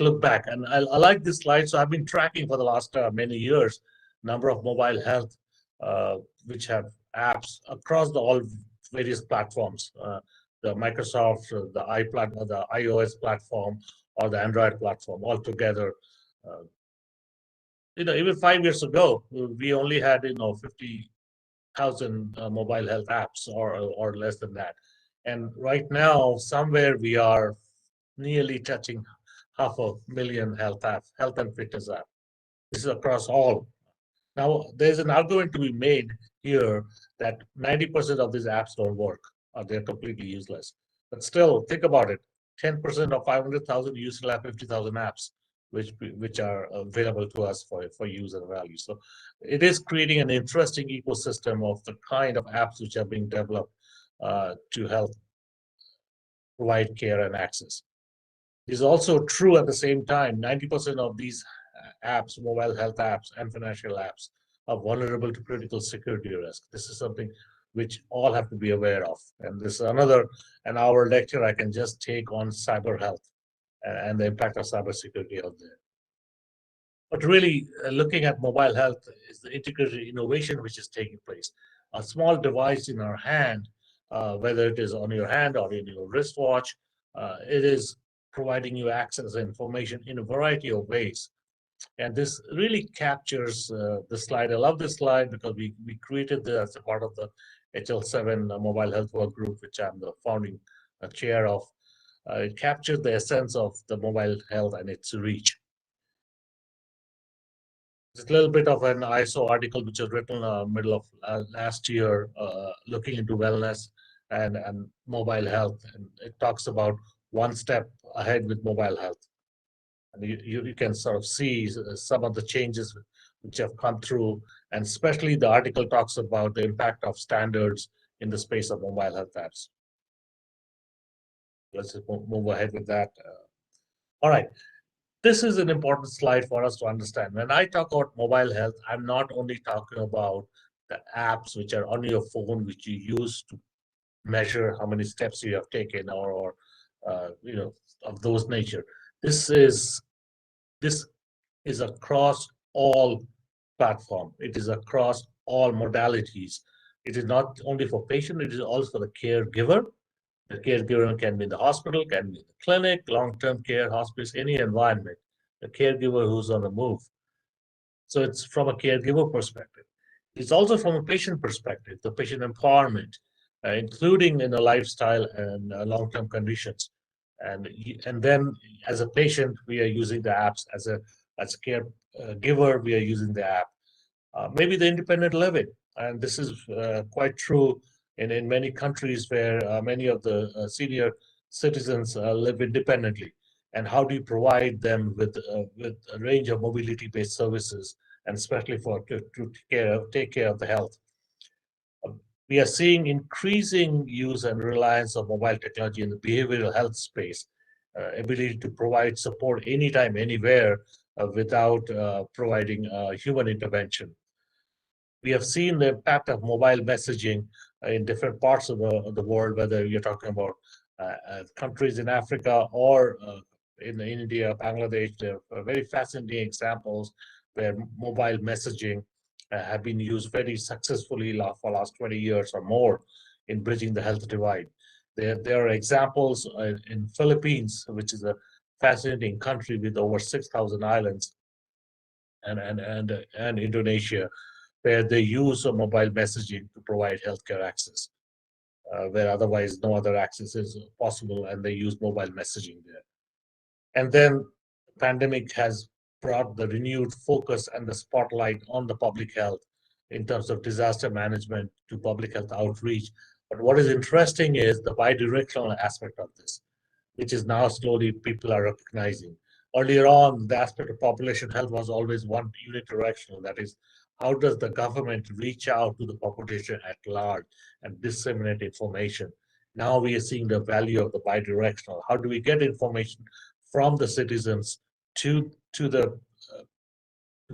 look back. And I like this slide. So I've been tracking for the last many years number of mobile health which have apps across all various platforms, the Microsoft, the iOS platform, or the Android platform all together. Even 5 years ago, we only had 50,000 mobile health apps or less than that. And right now, somewhere we are nearly touching 500,000 health and fitness apps. This is across all. Now, there's an argument to be made here that 90% of these apps don't work, or they're completely useless. But still, think about it. 10% of 500,000, you still have 50,000 apps, which are available to us for use and value. So it is creating an interesting ecosystem of the kind of apps which are being developed to help provide care and access. It is also true at the same time, 90% of these apps, mobile health apps and financial apps, are vulnerable to critical security risk. This is something which all have to be aware of. And this is an hour lecture I can just take on cyber health and the impact of cybersecurity out there. But really, looking at mobile health is the integrated innovation which is taking place. A small device in our hand, whether it is on your hand or in your wristwatch, it is providing you access to information in a variety of ways. And this really captures the slide. I love this slide because we created this as a part of the HL7 Mobile Health Work Group, which I'm the founding chair of. It captures the essence of the mobile health and its reach. It's a little bit of an ISO article which was written middle of last year, looking into wellness and mobile health. And it talks about one step ahead with mobile health. And you can sort of see some of the changes which have come through. And especially the article talks about the impact of standards in the space of mobile health apps. Let's just move ahead with that. All right. This is an important slide for us to understand. When I talk about mobile health, I'm not only talking about the apps which are on your phone, which you use to measure how many steps you have taken, or of those nature. This is across all platform. It is across all modalities. It is not only for patient, it is also for the caregiver. The caregiver can be in the hospital, can be in the clinic, long-term care, hospice, any environment. The caregiver who's on the move. So it's from a caregiver perspective. It's also from a patient perspective, the patient empowerment, including in a lifestyle and long-term conditions. And then as a patient, we are using the apps. As a caregiver, we are using the app. Maybe the independent living, and this is quite true in many countries where many of the senior citizens live independently. And how do you provide them with a range of mobility-based services, and especially to take care of the health? We are seeing increasing use and reliance of mobile technology in the behavioral health space, ability to provide support anytime, anywhere, without providing human intervention. We have seen the impact of mobile messaging in different parts of the world, whether you're talking about countries in Africa or in India, Bangladesh. There are very fascinating examples where mobile messaging have been used very successfully for last 20 years or more in bridging the health divide. There are examples in Philippines, which is a fascinating country with over 6,000 islands, and Indonesia, where they use mobile messaging to provide healthcare access, where otherwise no other access is possible, and they use mobile messaging there. And then the pandemic has brought the renewed focus and the spotlight on the public health in terms of disaster management to public health outreach. But what is interesting is the bidirectional aspect of this, which is now slowly people are recognizing. Earlier on, the aspect of population health was always one unidirectional. That is, how does the government reach out to the population at large and disseminate information? Now we are seeing the value of the bidirectional. How do we get information from the citizens to the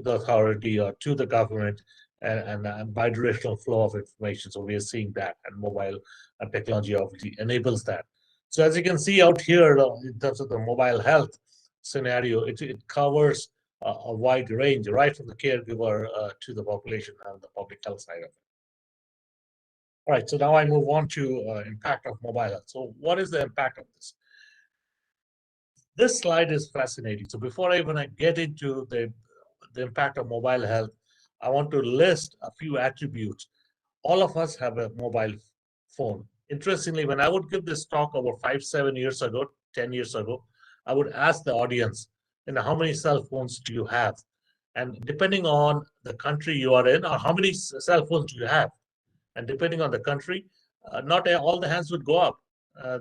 authority or to the government, and bidirectional flow of information? So we are seeing that, and mobile technology obviously enables that. So as you can see out here, in terms of the mobile health scenario, it covers a wide range, right from the caregiver to the population and the public health side of it. All right, so now I move on to impact of mobile health. So what is the impact of this? This slide is fascinating. So before I even get into the impact of mobile health, I want to list a few attributes. All of us have a mobile phone. Interestingly, when I would give this talk over 5-7 years ago, 10 years ago, I would ask the audience, how many cell phones do you have? And depending on the country you are in, or how many cell phones do you have? And depending on the country, not all the hands would go up.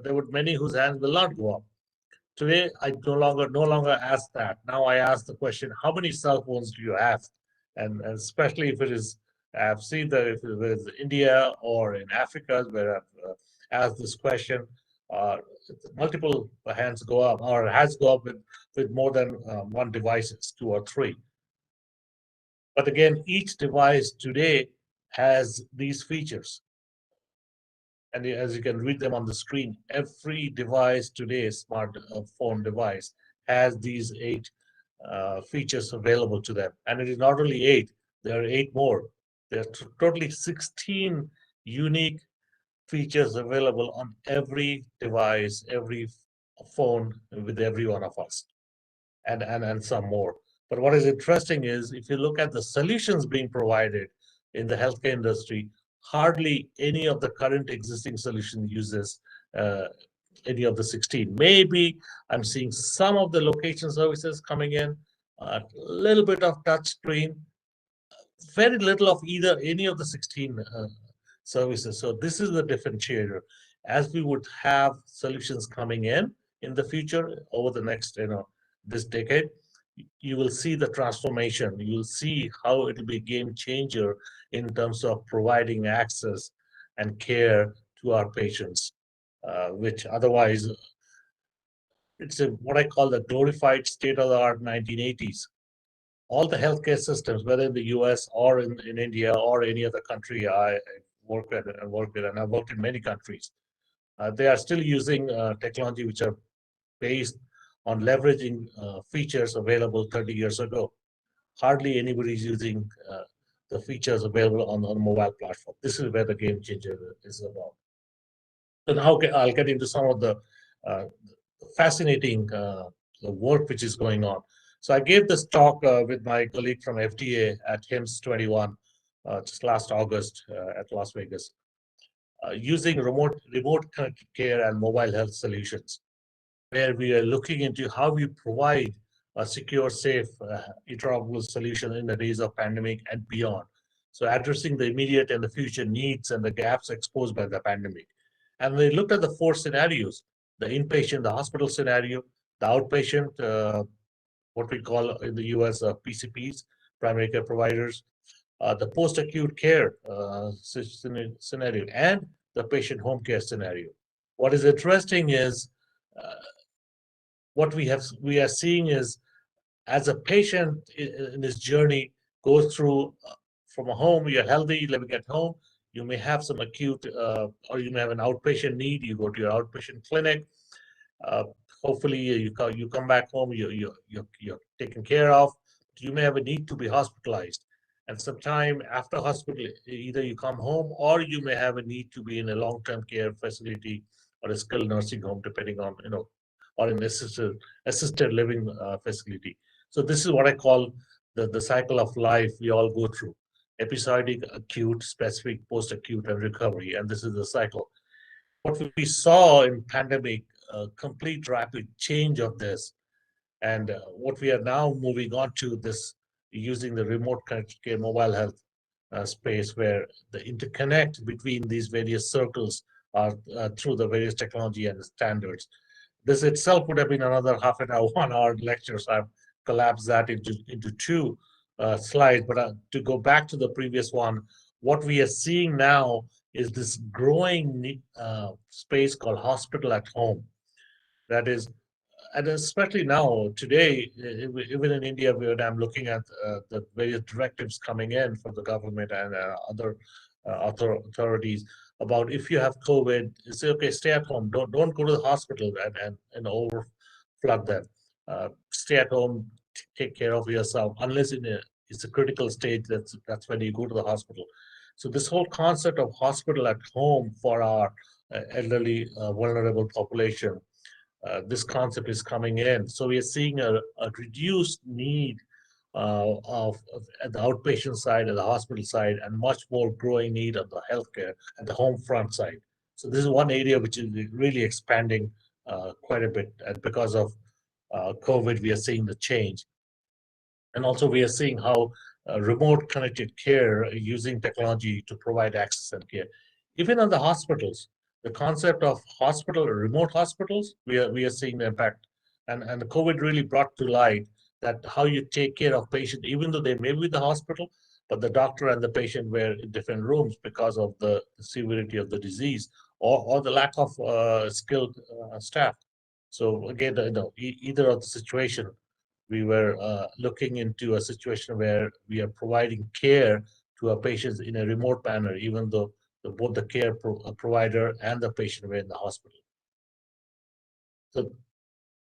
There would many whose hands will not go up. Today, I no longer ask that. Now I ask the question, how many cell phones do you have? And especially if it is, I've seen that if it is India or in Africa, where I've asked this question, multiple hands go up, or has go up with more than one devices, 2 or 3. But again, each device today has these features. And as you can read them on the screen, every device today, smartphone device, has these 8 features available to them. And it is not only 8, there are 8 more. There are totally 16 unique features available on every device, every phone with every one of us, and some more. But what is interesting is, if you look at the solutions being provided in the healthcare industry, hardly any of the current existing solution uses any of the 16. Maybe I'm seeing some of the location services coming in, a little bit of touch screen, very little of either any of the 16 services. So this is the differentiator. As we would have solutions coming in the future over the next, this decade, you will see the transformation. You'll see how it will be a game changer in terms of providing access and care to our patients, which otherwise it's what I call the glorified state-of-the-art 1980s. All the healthcare systems, whether in the US or in India or any other country I work with, and I've worked in many countries, they are still using technology which are based on leveraging features available 30 years ago. Hardly anybody is using the features available on the mobile platform. This is where the game changer is about. So now I'll get into some of the fascinating the work which is going on. So I gave this talk with my colleague from FDA at HIMSS 21 just last August at Las Vegas, using remote connected care and mobile health solutions, where we are looking into how we provide a secure, safe, interoperable solution in the days of pandemic and beyond. So addressing the immediate and the future needs and the gaps exposed by the pandemic. And we looked at the 4 scenarios: the inpatient, the hospital scenario, the outpatient, what we call in the US PCPs, primary care providers, the post-acute care scenario, and the patient home care scenario. What is interesting is what we are seeing is, as a patient in this journey goes through from a home, you're healthy, living at home, you may have some acute or you may have an outpatient need, you go to your outpatient clinic, hopefully you come back home, you're taken care of. You may have a need to be hospitalized, and sometime after hospital, either you come home or you may have a need to be in a long-term care facility or a skilled nursing home, depending on, or an assisted living facility. So this is what I call the cycle of life we all go through: episodic, acute, specific, post-acute, and recovery. And this is the cycle. What we saw in pandemic, a complete rapid change of this, and what we are now moving on to this, using the remote connected care mobile health space, where the interconnect between these various circles are through the various technology and the standards. This itself would have been another half an hour, 1 hour lecture. So I've collapsed that into 2 slides. But to go back to the previous one, what we are seeing now is this growing space called hospital at home. That is, and especially now, today, even in India, where I'm looking at the various directives coming in from the government and other authorities about, if you have COVID, say, okay, stay at home. Don't go to the hospital and overflood them. Stay at home, take care of yourself, unless it's a critical stage. That's when you go to the hospital. So this whole concept of hospital at home for our elderly, vulnerable population, this concept is coming in. So we are seeing a reduced need of at the outpatient side, at the hospital side, and much more growing need of the healthcare at the home front side. So this is one area which is really expanding quite a bit. And because of COVID, we are seeing the change. And also we are seeing how remote connected care using technology to provide access and care. Even on the hospitals, the concept of remote hospitals, we are seeing the impact. And the COVID really brought to light that how you take care of patients, even though they may be in the hospital, but the doctor and the patient were in different rooms because of the severity of the disease, or the lack of skilled staff. So again, either of the situation, we were looking into a situation where we are providing care to our patients in a remote manner, even though both the care provider and the patient were in the hospital. So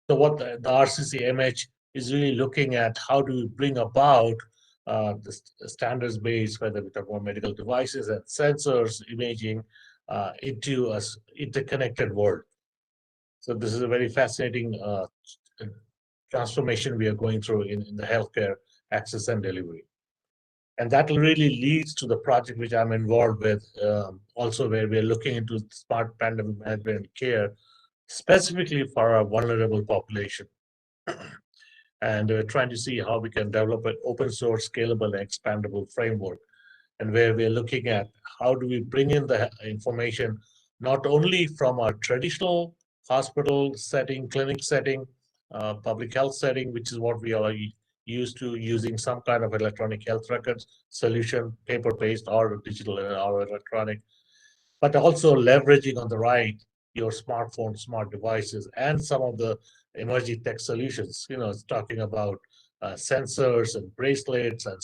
what the RCCMH is really looking at, how do we bring about the standards-based, whether we talk about medical devices and sensors, imaging, into an interconnected world. So this is a very fascinating transformation we are going through in the healthcare access and delivery. And that really leads to the project which I'm involved with, also, where we're looking into smart pandemic management and care, specifically for our vulnerable population. And we're trying to see how we can develop an open source, scalable, and expandable framework. And where we're looking at how do we bring in the information, not only from our traditional hospital setting, clinic setting, public health setting, which is what we are used to using some kind of electronic health records solution, paper-based or digital or electronic, but also leveraging on the right your smartphone, smart devices, and some of the emerging tech solutions. It's talking about sensors and bracelets and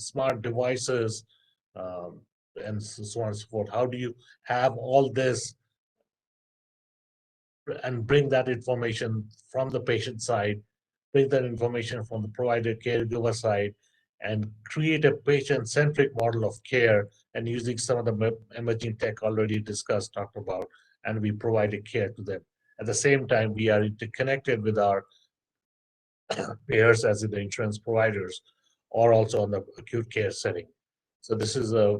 smart devices, um, and so on and so forth. How do you have all this and bring that information from the patient side, bring that information from the provider caregiver side, and create a patient-centric model of care, and using some of the emerging tech already discussed, talked about, and we provided care to them. At the same time, we are interconnected with our payers as in the insurance providers, or also on the acute care setting. So this is a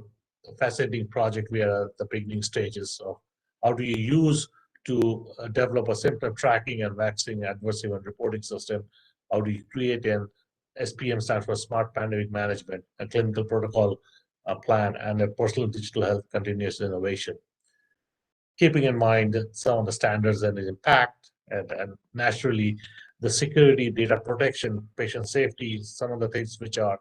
fascinating project. We are at the beginning stages of how do you use to develop a symptom tracking and vaccine adverse event reporting system. How do you create an SPM, stands for Smart Pandemic Management, a clinical protocol plan, and a personal digital health continuous innovation. Keeping in mind some of the standards and the impact, and naturally the security, data protection, patient safety, some of the things which are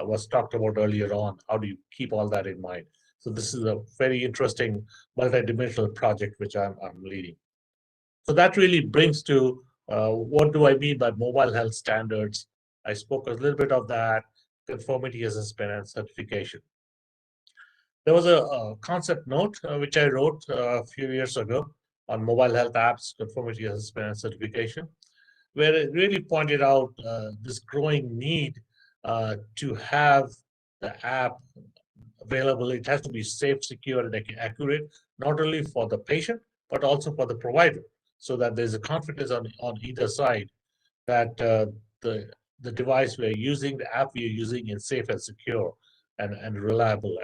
was talked about earlier on. How do you keep all that in mind? So this is a very interesting multidimensional project which I'm leading. So that really brings to what do I mean by mobile health standards? I spoke a little bit of that, conformity assessment and certification. There was a concept note which I wrote a few years ago on mobile health apps, conformity assessment and certification, where it really pointed out this growing need to have the app available. It has to be safe, secure, and accurate, not only for the patient, but also for the provider, so that there's a confidence on either side that the device we're using, the app we're using is safe and secure and reliable,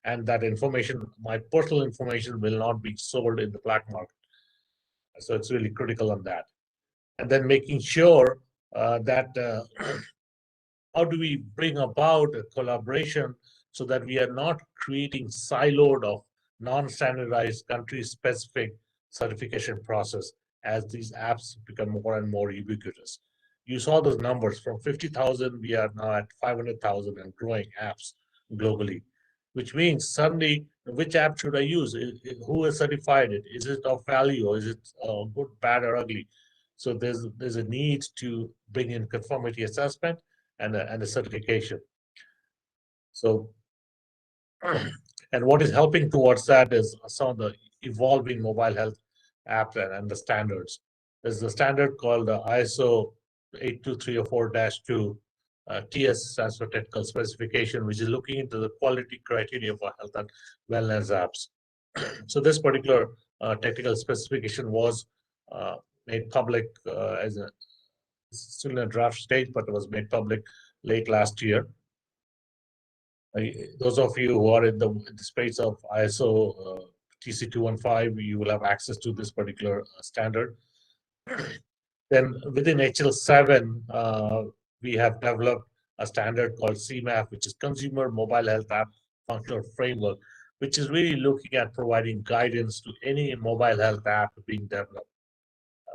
and that information, my personal information, will not be sold in the black market. So it's really critical on that. And then making sure that how do we bring about a collaboration so that we are not creating siloed of non-standardized country-specific certification process as these apps become more and more ubiquitous. You saw those numbers from 50,000, we are now at 500,000 and growing apps globally, which means suddenly, which app should I use? Who has certified it? Is it of value, or is it good, bad, or ugly? So there's a need to bring in conformity assessment and a certification. So, and what is helping towards that is some of the evolving mobile health apps and the standards. There's a standard called ISO 82304-2. TS stands for technical specification, which is looking into the quality criteria for health and wellness apps. So this particular technical specification was made public as a still in a draft stage, but it was made public late last year. Those of you who are in the space of ISO TC215, you will have access to this particular standard. Then within HL7, we have developed a standard called CMAP, which is Consumer Mobile Health App Functional Framework, which is really looking at providing guidance to any mobile health app being developed.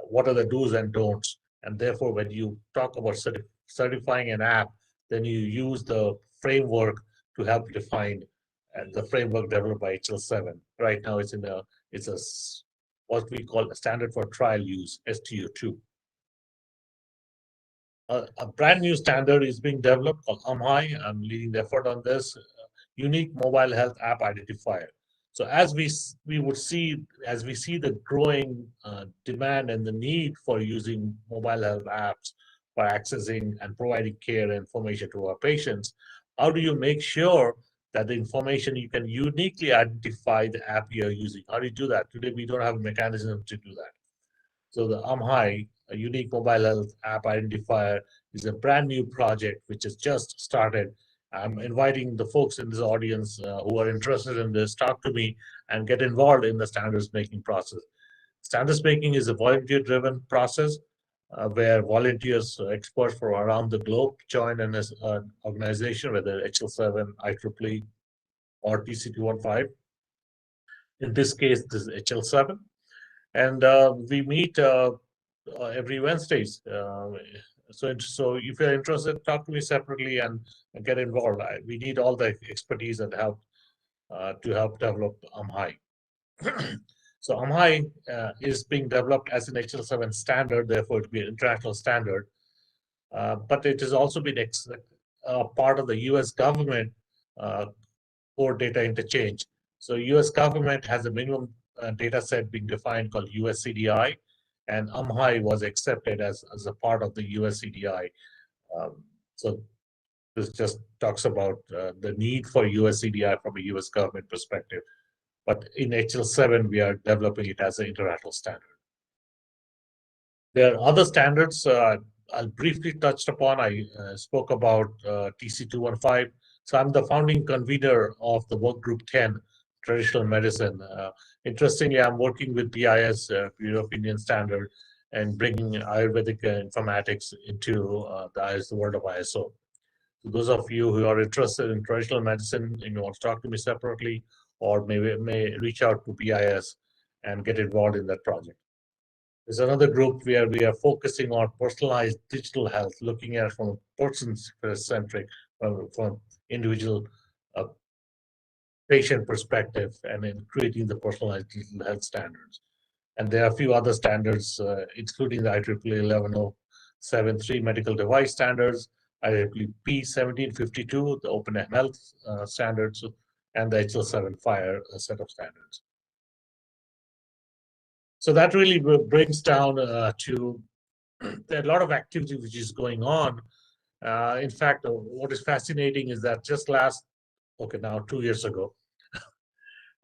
What are the do's and don'ts? And therefore, when you talk about certifying an app, then you use the framework to help define, and the framework developed by HL7. Right now, it's what we call a standard for trial use, STU2. A brand new standard is being developed called UMHI. I'm leading the effort on this, Unique Mobile Health App Identifier. So as we see the growing demand and the need for using mobile health apps for accessing and providing care and information to our patients, how do you make sure that the information, you can uniquely identify the app you're using? How do you do that? Today, we don't have a mechanism to do that. So the UMHI, a Unique Mobile Health App Identifier, is a brand new project which has just started. I'm inviting the folks in this audience who are interested in this, talk to me and get involved in the standards making process. Standards making is a volunteer-driven process. where volunteers, experts from around the globe join an organization, whether HL7, IEEE, or TC215. In this case, this is HL7. And we meet every Wednesdays. So if you're interested, talk to me separately and get involved. We need all the expertise and help to help develop UmHigh. So UmHigh is being developed as an HL7 standard, therefore it will be an international standard. But it has also been part of the US government core data interchange. So US government has a minimum data set being defined called USCDI, and UmHigh was accepted as a part of the USCDI. So this just talks about the need for USCDI from a US government perspective. But in HL7, we are developing it as an international standard. There are other standards I'll briefly touched upon. I spoke about TC215. So I'm the founding convener of the work group 10, traditional medicine. Interestingly, I'm working with BIS, Bureau of Indian Standard, and bringing Ayurvedic informatics into the world of ISO. So those of you who are interested in traditional medicine and you want to talk to me separately, or may reach out to BIS and get involved in that project. There's another group where we are focusing on personalized digital health, looking at it from a person-centric, from individual patient perspective, and in creating the personalized digital health standards. And there are a few other standards, including the IEEE 11073 medical device standards, IEEE P1752, the Open Health standards, and the HL7 Fire set of standards. So that really brings down to a lot of activity which is going on. In fact, what is fascinating is that just now 2 years ago,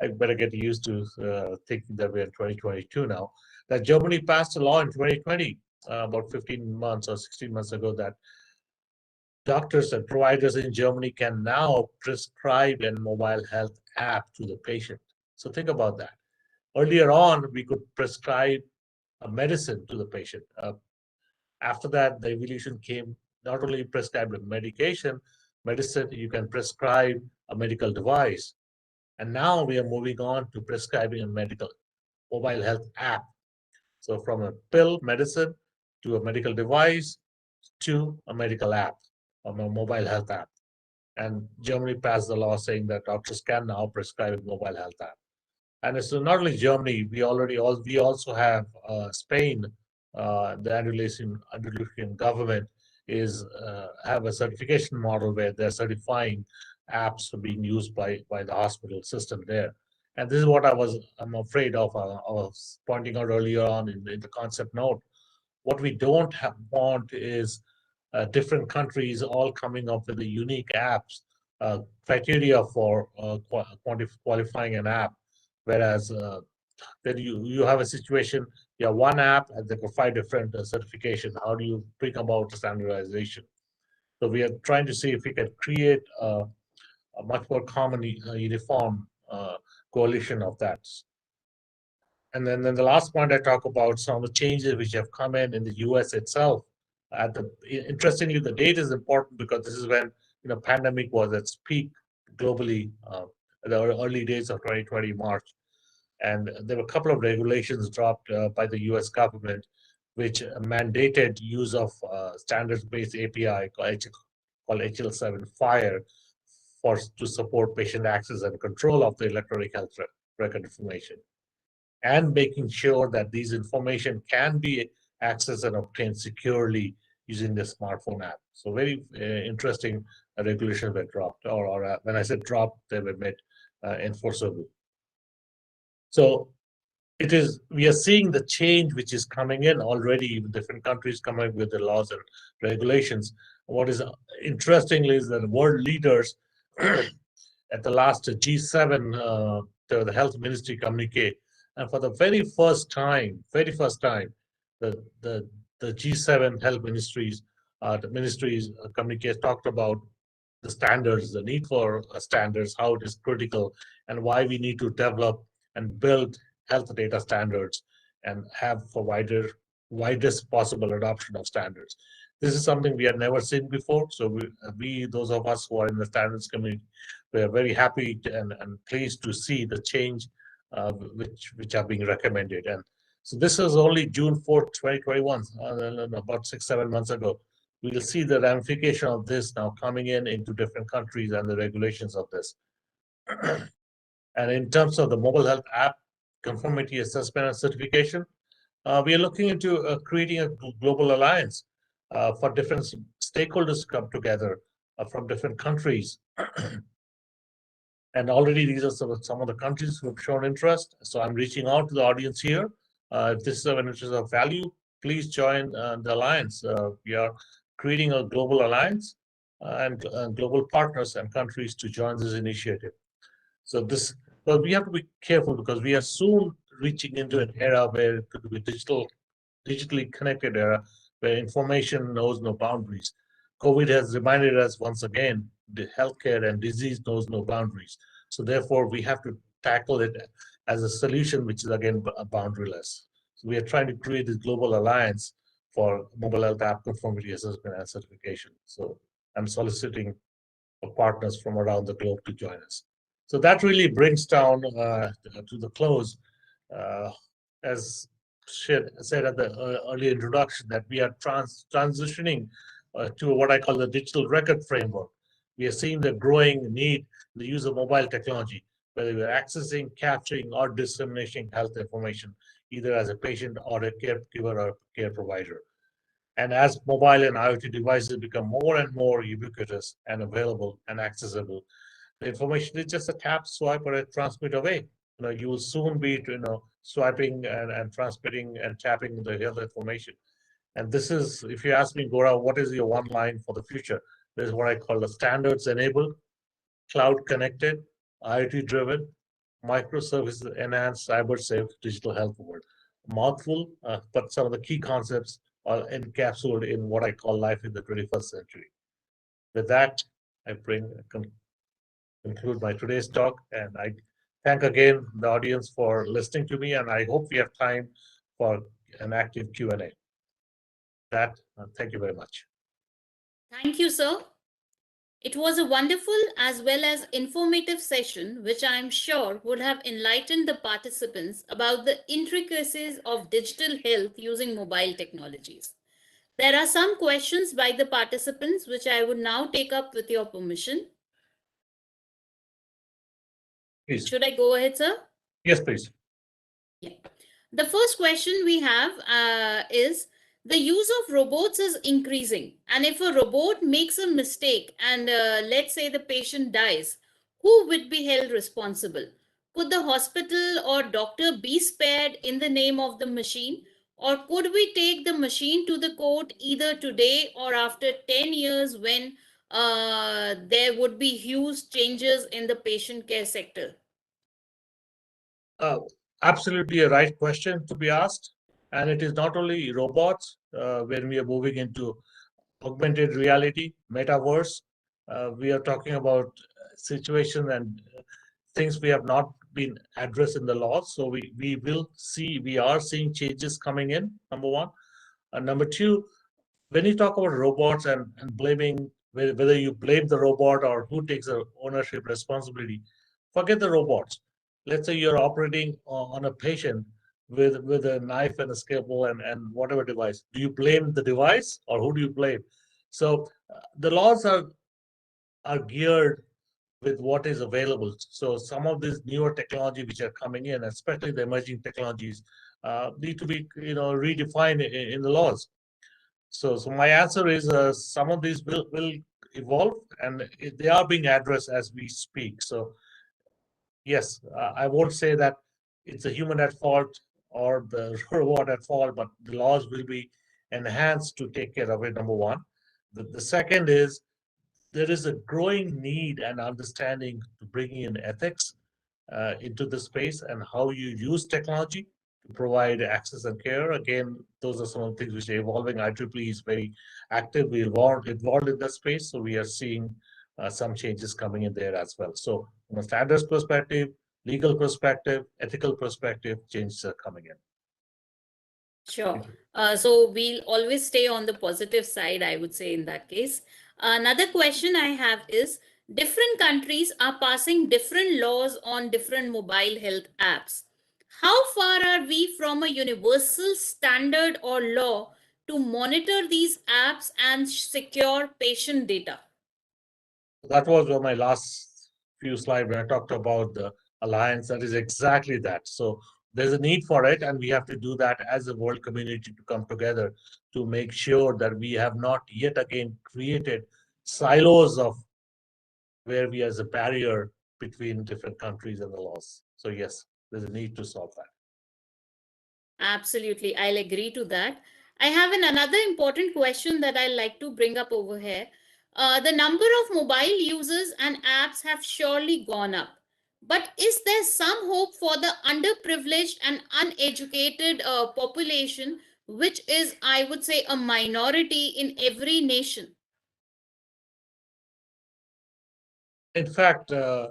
I better get used to thinking that we're in 2022 now, that Germany passed a law in 2020, about 15 months or 16 months ago, that doctors and providers in Germany can now prescribe a mobile health app to the patient. So think about that. Earlier on, we could prescribe a medicine to the patient. After that, the evolution came, not only prescribe a medicine, you can prescribe a medical device. And now we are moving on to prescribing a mobile health app. So from a pill medicine to a medical device to a medical app, or a mobile health app. And Germany passed the law saying that doctors can now prescribe a mobile health app. And it's not only Germany, we also have Spain. The Andalusian government have a certification model where they're certifying apps being used by the hospital system there. And this is what I'm afraid of. I was pointing out earlier on in the concept note. What we don't want is different countries all coming up with the unique apps, criteria for qualifying an app. Whereas then you have a situation, you have one app and there are 5 different certifications. How do you bring about the standardization? So we are trying to see if we can create a much more common, uniform coalition of that. And then the last point I talk about some of the changes which have come in the US itself. Interestingly, the date is important because this is when pandemic was at its peak globally, the early days of 2020 March. And there were a couple of regulations dropped by the US government, which mandated use of standards-based API called HL7 Fire to support patient access and control of the electronic health record information, and making sure that these information can be accessed and obtained securely using the smartphone app. So very interesting regulations were dropped, or when I said dropped, they were made enforceable. So we are seeing the change which is coming in already, with different countries coming with the laws and regulations. What is interesting is that the world leaders at the last G7, the health ministry communique, and for the very first time, the G7 health ministries, communique talked about the standards, the need for standards, how it is critical, and why we need to develop and build health data standards and have provider widest possible adoption of standards. This is something we had never seen before. So those of us who are in the standards community, we are very happy and pleased to see the change which are being recommended. And so this is only June 4th, 2021, about 6-7 months ago. We'll see the ramification of this now coming into different countries and the regulations of this. And in terms of the mobile health app conformity assessment and certification, we are looking into creating a global alliance for different stakeholders to come together from different countries. And already these are some of the countries who have shown interest. So I'm reaching out to the audience here. If this is of interest of value, please join the alliance. We are creating a global alliance and global partners and countries to join this initiative. So but we have to be careful because we are soon reaching into an era where it could be digitally connected era where information knows no boundaries. COVID has reminded us once again, the healthcare and disease knows no boundaries. So therefore, we have to tackle it as a solution, which is again boundaryless. So we are trying to create this global alliance for mobile health app conformity assessment and certification. So I'm soliciting for partners from around the globe to join us. So that really brings down to the close, as said at the early introduction, that we are transitioning to what I call the digital record framework. We are seeing the growing need, the use of mobile technology, whether we're accessing, capturing, or disseminating health information, either as a patient or a caregiver or care provider. And as mobile and IoT devices become more and more ubiquitous and available and accessible, the information is just a tap, swipe, or a transmit away. You will soon be, swiping and transmitting and tapping the health information. And this is, if you ask me, Gora, what is your one line for the future? This is what I call the standards enabled, cloud connected, IoT driven, microservices enhanced, cyber safe digital health world. Mouthful, but some of the key concepts are encapsulated in what I call life in the 21st century. With that, I conclude my today's talk, and I thank again the audience for listening to me, and I hope we have time for an active Q&A. That, thank you very much. Thank you, sir. It was a wonderful as well as informative session, which I am sure would have enlightened the participants about the intricacies of digital health using mobile technologies. There are some questions by the participants, which I would now take up with your permission. Please. Should I go ahead, sir? Yes, please. Yeah. The first question we have is, the use of robots is increasing. And if a robot makes a mistake and let's say the patient dies, who would be held responsible? Could the hospital or doctor be spared in the name of the machine? Or could we take the machine to the court either today or after 10 years when there would be huge changes in the patient care sector? Absolutely a right question to be asked. And it is not only robots when we are moving into augmented reality, metaverse. We are talking about situations and things we have not been addressed in the law. So we are seeing changes coming in, number one. And number two, when you talk about robots and blaming, whether you blame the robot or who takes the ownership responsibility, forget the robots. Let's say you're operating on a patient with a knife and a scalpel and whatever device. Do you blame the device or who do you blame? So the laws are geared with what is available. So some of these newer technology which are coming in, especially the emerging technologies, need to be redefined in the laws. So my answer is some of these will evolve and they are being addressed as we speak. So yes, I won't say that it's a human at fault or the robot at fault, but the laws will be enhanced to take care of it, number one. The second is there is a growing need and understanding to bring in ethics into the space and how you use technology to provide access and care. Again, those are some of the things which are evolving. IEEE is very actively involved in that space, so we are seeing some changes coming in there as well. So from a standards perspective, legal perspective, ethical perspective, changes are coming in. Sure. So we'll always stay on the positive side, I would say, in that case. Another question I have is, different countries are passing different laws on different mobile health apps. How far are we from a universal standard or law to monitor these apps and secure patient data? That was on my last few slides when I talked about the alliance. That is exactly that. So there's a need for it, and we have to do that as a world community to come together to make sure that we have not yet again created silos of where we as a barrier between different countries and the laws. So yes, there's a need to solve that. Absolutely, I'll agree to that. I have another important question that I'd like to bring up over here. The number of mobile users and apps have surely gone up. But is there some hope for the underprivileged and uneducated population, which is, I would say, a minority in every nation? In fact, I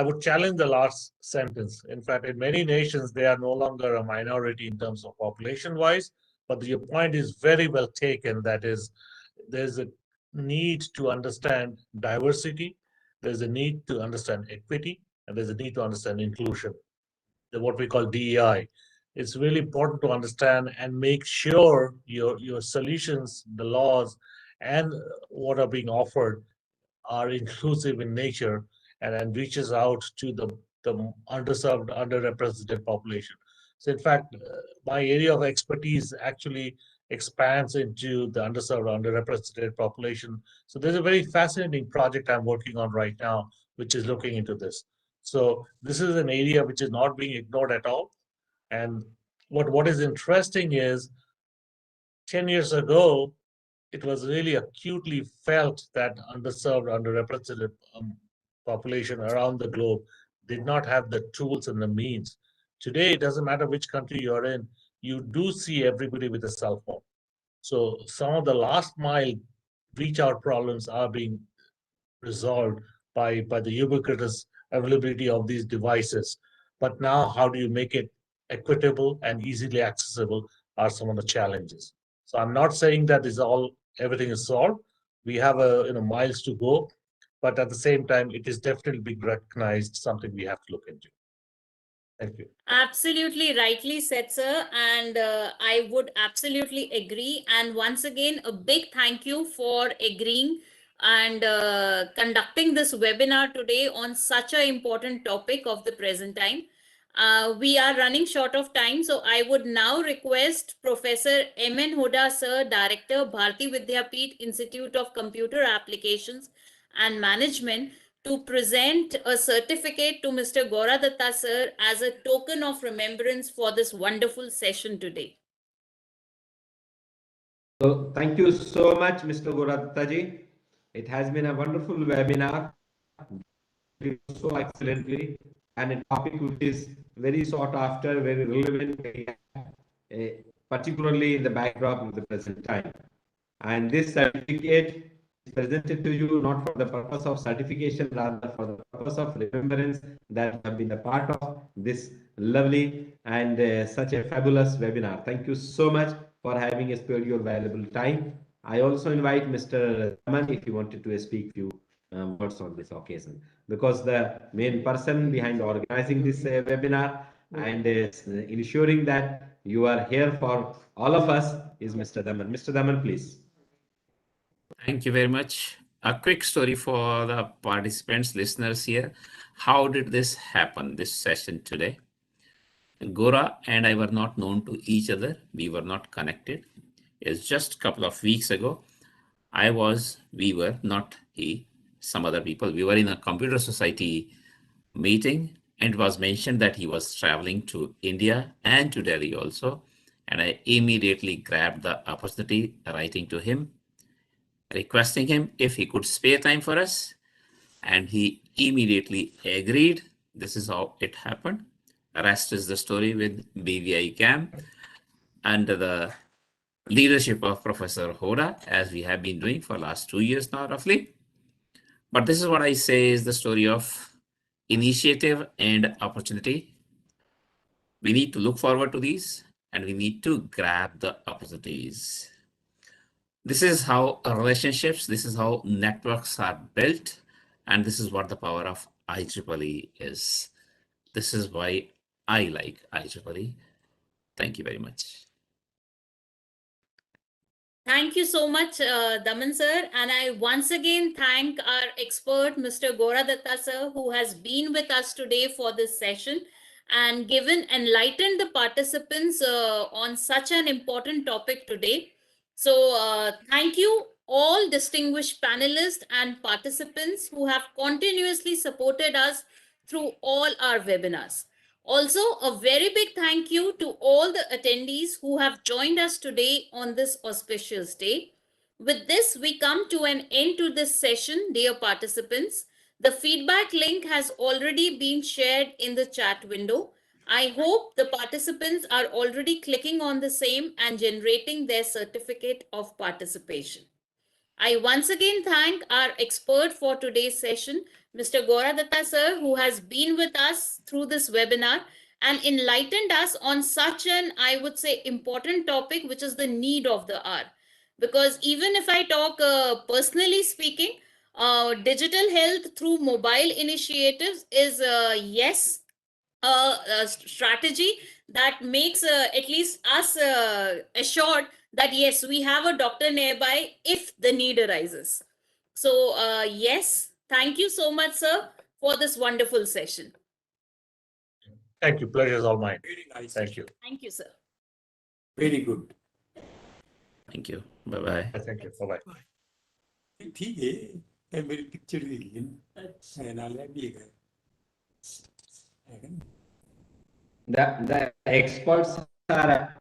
would challenge the last sentence. In fact, in many nations, they are no longer a minority in terms of population wise, but your point is very well taken. That is, there's a need to understand diversity, there's a need to understand equity, and there's a need to understand inclusion, what we call DEI. It's really important to understand and make sure your solutions, the laws, and what are being offered are inclusive in nature and reaches out to the underserved, underrepresented population. So in fact, my area of expertise actually expands into the underserved, underrepresented population. So there's a very fascinating project I'm working on right now, which is looking into this. So this is an area which is not being ignored at all. And what is interesting is 10 years ago, it was really acutely felt that underserved, underrepresented population around the globe did not have the tools and the means. Today, it doesn't matter which country you're in, you do see everybody with a cell phone. So some of the last mile reach out problems are being resolved by the ubiquitous availability of these devices. But now, how do you make it equitable and easily accessible are some of the challenges. So I'm not saying that is all everything is solved. We have a miles to go, but at the same time, it is definitely being recognized, something we have to look into. Thank you. Absolutely rightly said, sir. And I would absolutely agree. And once again, a big thank you for agreeing and conducting this webinar today on such an important topic of the present time. We are running short of time, so I would now request Professor M.N. Huda, sir, Director, Bharati Vidyapeeth Institute of Computer Applications and Management, to present a certificate to Mr. Gaura Datta sir as a token of remembrance for this wonderful session today. So thank you so much, Mr. Gorattaji. It has been a wonderful webinar, so excellently, and a topic which is very sought after, very relevant, particularly in the backdrop of the present time. And this certificate is presented to you not for the purpose of certification, rather for the purpose of remembrance that you have been a part of this lovely and such a fabulous webinar. Thank you so much for having spared your valuable time. I also invite Mr. Raman if he wanted to speak few words on this occasion, because the main person behind organizing this webinar and ensuring that you are here for all of us is Mr. Daman. Mr. Daman, please. Thank you very much. A quick story for the participants, listeners here. How did this happen, this session today? Gora and I were not known to each other. We were not connected. It's just a couple of weeks ago. We were, not he, some other people. We were in a computer society meeting, and it was mentioned that he was traveling to India and to Delhi also. And I immediately grabbed the opportunity, writing to him, requesting him if he could spare time for us. And he immediately agreed. This is how it happened. The rest is the story with BVI CAM under the leadership of Professor Hoda, as we have been doing for the last 2 years now, roughly. But this is what I say is the story of initiative and opportunity. We need to look forward to these. and we need to grab the opportunities. This is how relationships, this is how networks are built, and this is what the power of IEEE is. This is why I like IEEE. Thank you very much. Thank you so much, Daman sir. And I once again thank our expert, Mr. Gora Datta sir, who has been with us today for this session and enlightened the participants on such an important topic today. So thank you all distinguished panelists and participants who have continuously supported us through all our webinars. Also, a very big thank you to all the attendees who have joined us today on this auspicious day. With this, we come to an end to this session, dear participants. The feedback link has already been shared in the chat window. I hope the participants are already clicking on the same and generating their certificate of participation. I once again thank our expert for today's session, Mr. Gora Datta sir, who has been with us through this webinar and enlightened us on such an, I would say, important topic, which is the need of the hour. Because even if I talk personally speaking, digital health through mobile initiatives is, yes, a strategy that makes at least us assured that yes, we have a doctor nearby if the need arises. So yes, thank you so much, sir, for this wonderful session. Thank you. Pleasure is all mine. Very nice. Thank you. Thank you, sir. Very good. Thank you. Bye-bye. Thank you. Bye-bye. ठीक है ये मेरी picture देखिए ना नाला भी है The experts are